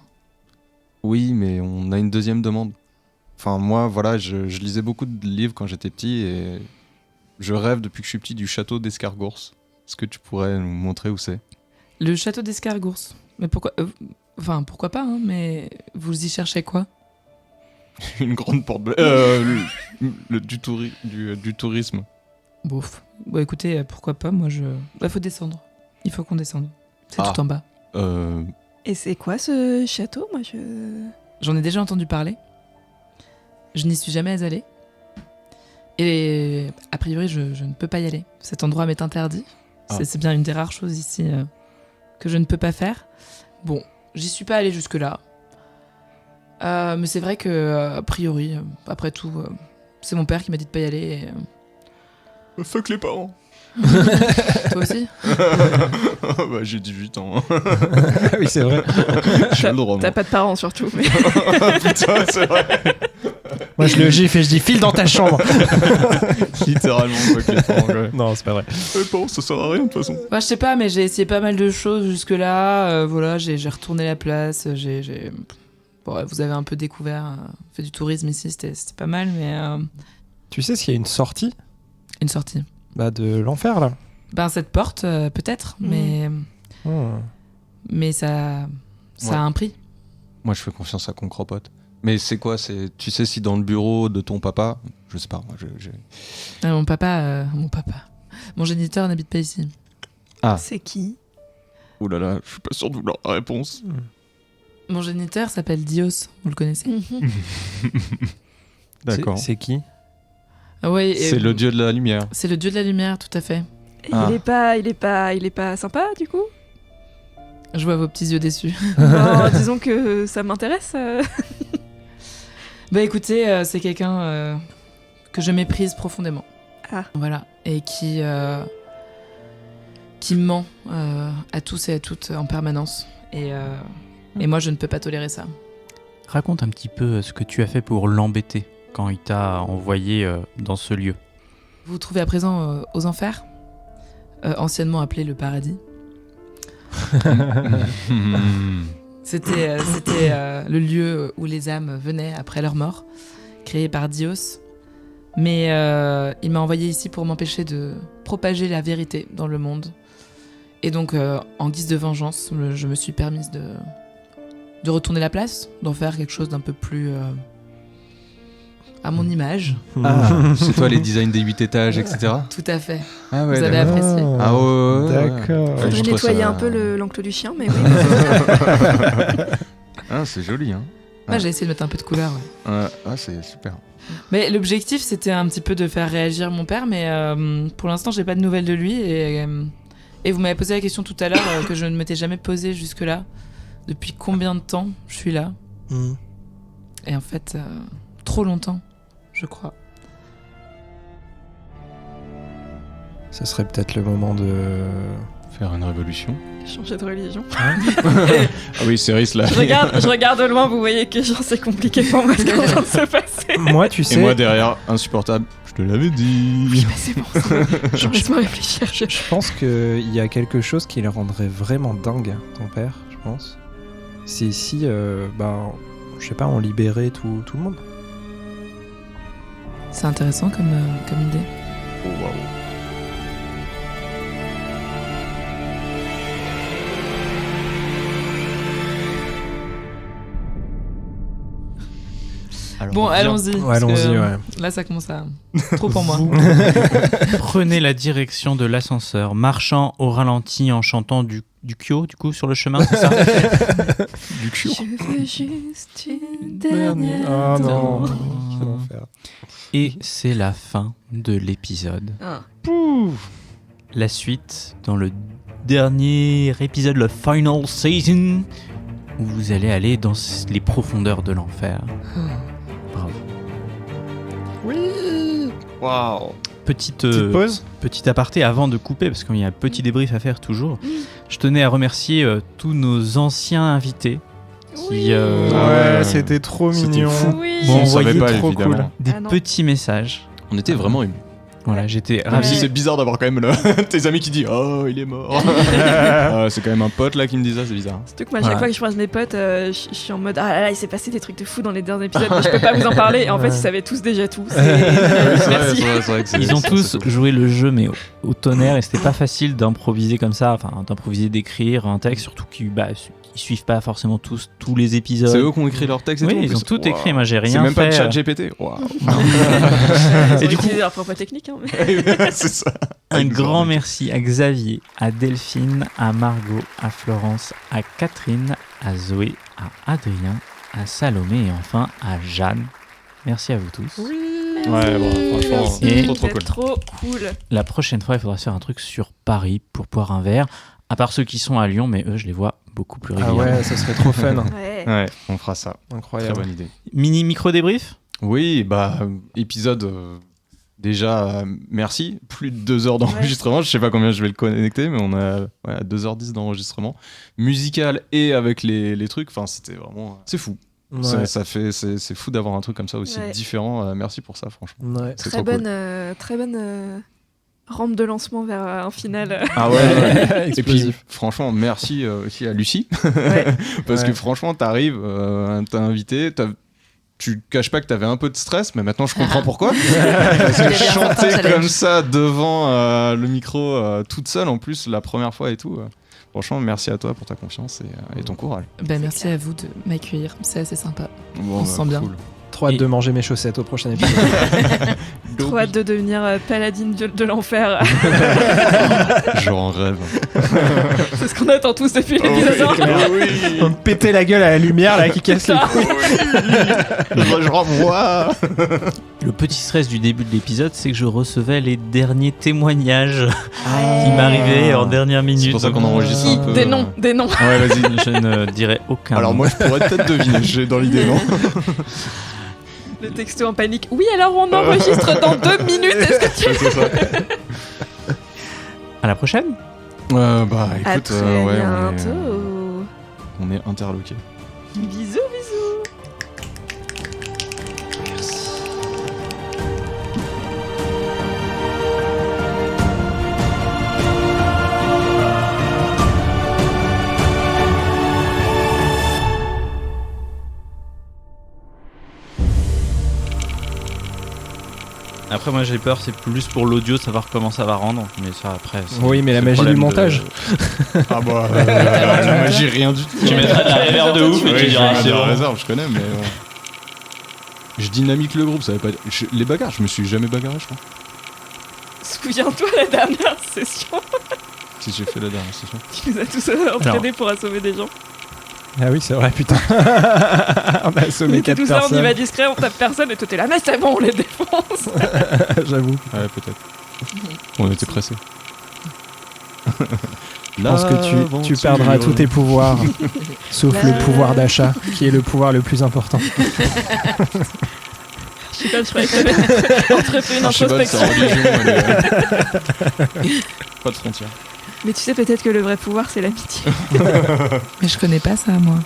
Oui, mais on a une deuxième demande. Enfin, moi, voilà, je lisais beaucoup de livres quand j'étais petit et je rêve depuis que je suis petit du château d'Escargours. Est-ce que tu pourrais nous montrer où c'est? Le château d'Escargours. Mais pourquoi... Enfin, pourquoi pas, hein, mais vous y cherchez quoi? Une grande porte... du tourisme. Bouf. Bon, écoutez, pourquoi pas, moi je... faut descendre. Il faut qu'on descende. C'est tout en bas. Et c'est quoi ce château? Moi, J'en ai déjà entendu parler. Je n'y suis jamais allée. Et a priori, je ne peux pas y aller. Cet endroit m'est interdit. C'est bien une des rares choses ici que je ne peux pas faire. Bon, j'y suis pas allée jusque-là. Mais c'est vrai que, a priori, après tout, c'est mon père qui m'a dit de pas y aller. Fuck les parents. Toi aussi? Bah, j'ai 18 ans. Oui, c'est vrai. J'ai le droit. T'as pas de parents, surtout. Mais... Putain, c'est vrai. Moi, je le gifle et je dis file dans ta chambre. Littéralement, fuck les parents. Ouais. Non, c'est pas vrai. Bon, ça sert à rien de toute façon. Bah, je sais pas, mais j'ai essayé pas mal de choses jusque-là. Voilà, j'ai retourné la place. Bon, vous avez un peu découvert, fait du tourisme ici, c'était pas mal, mais... Tu sais s'il y a une sortie? Une sortie? Bah, de l'enfer, là. Ben, cette porte, peut-être, mais ça a un prix. Moi, je fais confiance à Concropote. Mais c'est quoi? Tu sais si dans le bureau de ton papa... Je sais pas, moi, Mon papa... Mon géniteur n'habite pas ici. Ah. C'est qui? Ouh là là, je suis pas sûr de vouloir la réponse. Mon géniteur s'appelle Dios, vous le connaissez? D'accord. C'est qui? Ah ouais, c'est le dieu de la lumière. C'est le dieu de la lumière, tout à fait. Il est pas sympa, du coup? Je vois vos petits yeux déçus. Bon, disons que ça m'intéresse. Bah écoutez, c'est quelqu'un que je méprise profondément. Ah. Voilà, et qui ment à tous et à toutes en permanence. Et moi, je ne peux pas tolérer ça. Raconte un petit peu ce que tu as fait pour l'embêter quand il t'a envoyé dans ce lieu. Vous vous trouvez à présent aux enfers, anciennement appelé le paradis. C'était le lieu où les âmes venaient après leur mort, créé par Dios. Mais il m'a envoyé ici pour m'empêcher de propager la vérité dans le monde. Et donc, en guise de vengeance, je me suis permise de retourner la place, d'en faire quelque chose d'un peu plus à mon image. Ah, c'est toi les designs des 8 étages, etc. Tout à fait. Ah ouais, vous avez apprécié. Ah ouais, d'accord. Faudrait nettoyer un peu l'enclos du chien, mais oui. Ah, c'est joli, hein. Moi, j'ai essayé de mettre un peu de couleur. Ouais. Ah, c'est super. Mais l'objectif, c'était un petit peu de faire réagir mon père, mais pour l'instant, j'ai pas de nouvelles de lui. Et vous m'avez posé la question tout à l'heure que je ne m'étais jamais posée jusque-là. Depuis combien de temps je suis là? Et en fait, trop longtemps, je crois. Ça serait peut-être le moment de faire une révolution. Changer de religion. Ah oui, Céris là. Je regarde de loin, vous voyez que genre c'est compliqué pour moi ce qui est en train de se passer. Moi, tu sais. Et moi derrière, insupportable. Je te l'avais dit. Oui, mais c'est bon. Laisse-moi réfléchir. Je pense qu'il y a quelque chose qui le rendrait vraiment dingue, ton père, je pense. C'est si, je sais pas, on libérait tout le monde. C'est intéressant comme idée. Oh waouh. Alors, Bon, allons-y. Ouais, parce allons-y, que, ouais. Là, ça commence à... Trop pour moi. Prenez la direction de l'ascenseur, marchant au ralenti en chantant du kyo, du coup, sur le chemin, c'est ça? Du kyo. Je veux juste une dernière Oh non. danse. Quel enfer. Et c'est la fin de l'épisode. Ah. La suite dans le dernier épisode, le final season, où vous allez aller dans les profondeurs de l'enfer. Bravo. Oui. Waouh. Petite pause. Petit aparté avant de couper, parce qu'il y a un petit débrief à faire toujours. Je tenais à remercier tous nos anciens invités qui Ouais, c'était trop mignon. Fou. Oui. m'ont On savait envoyé pas, trop évidemment. cool. des Ah non. petits messages. On était vraiment émus. Voilà, j'étais Même ravi. si c'est bizarre d'avoir quand même tes amis qui disent oh il est mort. C'est quand même un pote là qui me dit ça, c'est bizarre. Surtout que moi, à chaque fois que je croise mes potes, je suis en mode ah là là, il s'est passé des trucs de fou dans les derniers épisodes, mais je peux pas vous en parler. Et en fait, ils savaient tous déjà tout. Merci. Ils ont tous joué le jeu, mais au tonnerre, et c'était pas facile d'improviser comme ça, enfin d'improviser, d'écrire un texte, surtout qu'ils suivent pas forcément tous les épisodes. C'est eux qui ont écrit leur texte et oui, tout. ils ont tout écrit, moi j'ai rien C'est même pas fait. de chat GPT. Waouh. Ils Et ont du coup, utilisé leur propre technique. Hein, mais... c'est ça. un grand merci à Xavier, à Delphine, à Margot, à Florence, à Catherine, à Zoé, à Adrien, à Salomé et enfin à Jeanne. Merci à vous tous. Ouais, bon, franchement, Et trop cool. Trop cool. la prochaine fois, il faudra se faire un truc sur Paris pour boire un verre. À part ceux qui sont à Lyon, mais eux, je les vois beaucoup plus Ah régulièrement. ouais, ça serait trop fun. Ouais. Ouais, on fera ça. Incroyable. Très bonne idée. Mini micro débrief. Oui, bah, épisode. Déjà, merci. Plus de 2 heures d'enregistrement. Je sais pas combien je vais le connecter, mais on a 2h10 d'enregistrement. Musical et avec les trucs. Enfin, c'était vraiment. C'est fou. Ouais. C'est fou d'avoir un truc comme ça aussi différent. Merci pour ça, franchement. Ouais. C'est Très trop bonne, cool. très bonne rampe de lancement vers un final. Ah ouais. Et puis, Explosif. franchement, merci aussi à Lucie. Ouais. Parce Ouais. que franchement, t'arrives, t'as invité, tu caches pas que t'avais un peu de stress, mais maintenant je comprends pourquoi. Parce que chanter comme ça devant le micro toute seule, en plus, la première fois et tout. Franchement, merci à toi pour ta confiance et ton courage. Ben, merci à vous de m'accueillir, c'est assez sympa. Bon, On se sent bien. cool. Trop hâte de manger mes chaussettes au prochain épisode. Trop hâte de devenir paladine de l'enfer. J'en rêve. C'est ce qu'on attend tous depuis l'épisode 1. On me pétait la gueule à la lumière là qui casse les couilles. Je renvoie. Le petit stress du début de l'épisode, c'est que je recevais les derniers témoignages qui m'arrivaient en dernière minute. C'est pour ça qu'on enregistre un peu. Des noms. Ouais, vas-y. Je ne dirai aucun. Alors nom. moi, je pourrais peut-être deviner. J'ai dans l'idée, non? Le texto en panique. Oui, alors on enregistre dans 2 minutes. Est-ce que tu... C'est ça. À la prochaine. Bah À écoute, très ouais, bientôt. on est interloqués. Bisous. Après, moi j'ai peur, c'est plus pour l'audio de savoir comment ça va rendre. Mais ça, après. Oui, mais la c'est magie le du problème montage. Ah bah, la magie, rien du tout. Tu mettras de la réverb de ouf et tu diras c'est la bon. réserve, je connais, mais. Je dynamique le groupe, ça veut pas dire. Les bagarres, je me suis jamais bagarré, je crois. Souviens-toi la dernière session. Si j'ai fait la dernière session. Tu nous as tous entraînés pour assommer des gens. Ah oui, c'est vrai, putain. On a On assommé était 4 tous là, on y va personnes. discret, on tape personne et toi t'es là, mais c'est bon, on les défonce. J'avoue. Ouais, peut-être. On était pressés. Je pense que tu perdras tous tes pouvoirs, sauf le pouvoir d'achat, qui est le pouvoir le plus important. Je sais pas, je croyais que t'avais entrepris une introspection. Pas de frontières. Mais tu sais peut-être que le vrai pouvoir c'est l'amitié. Mais je connais pas ça, moi.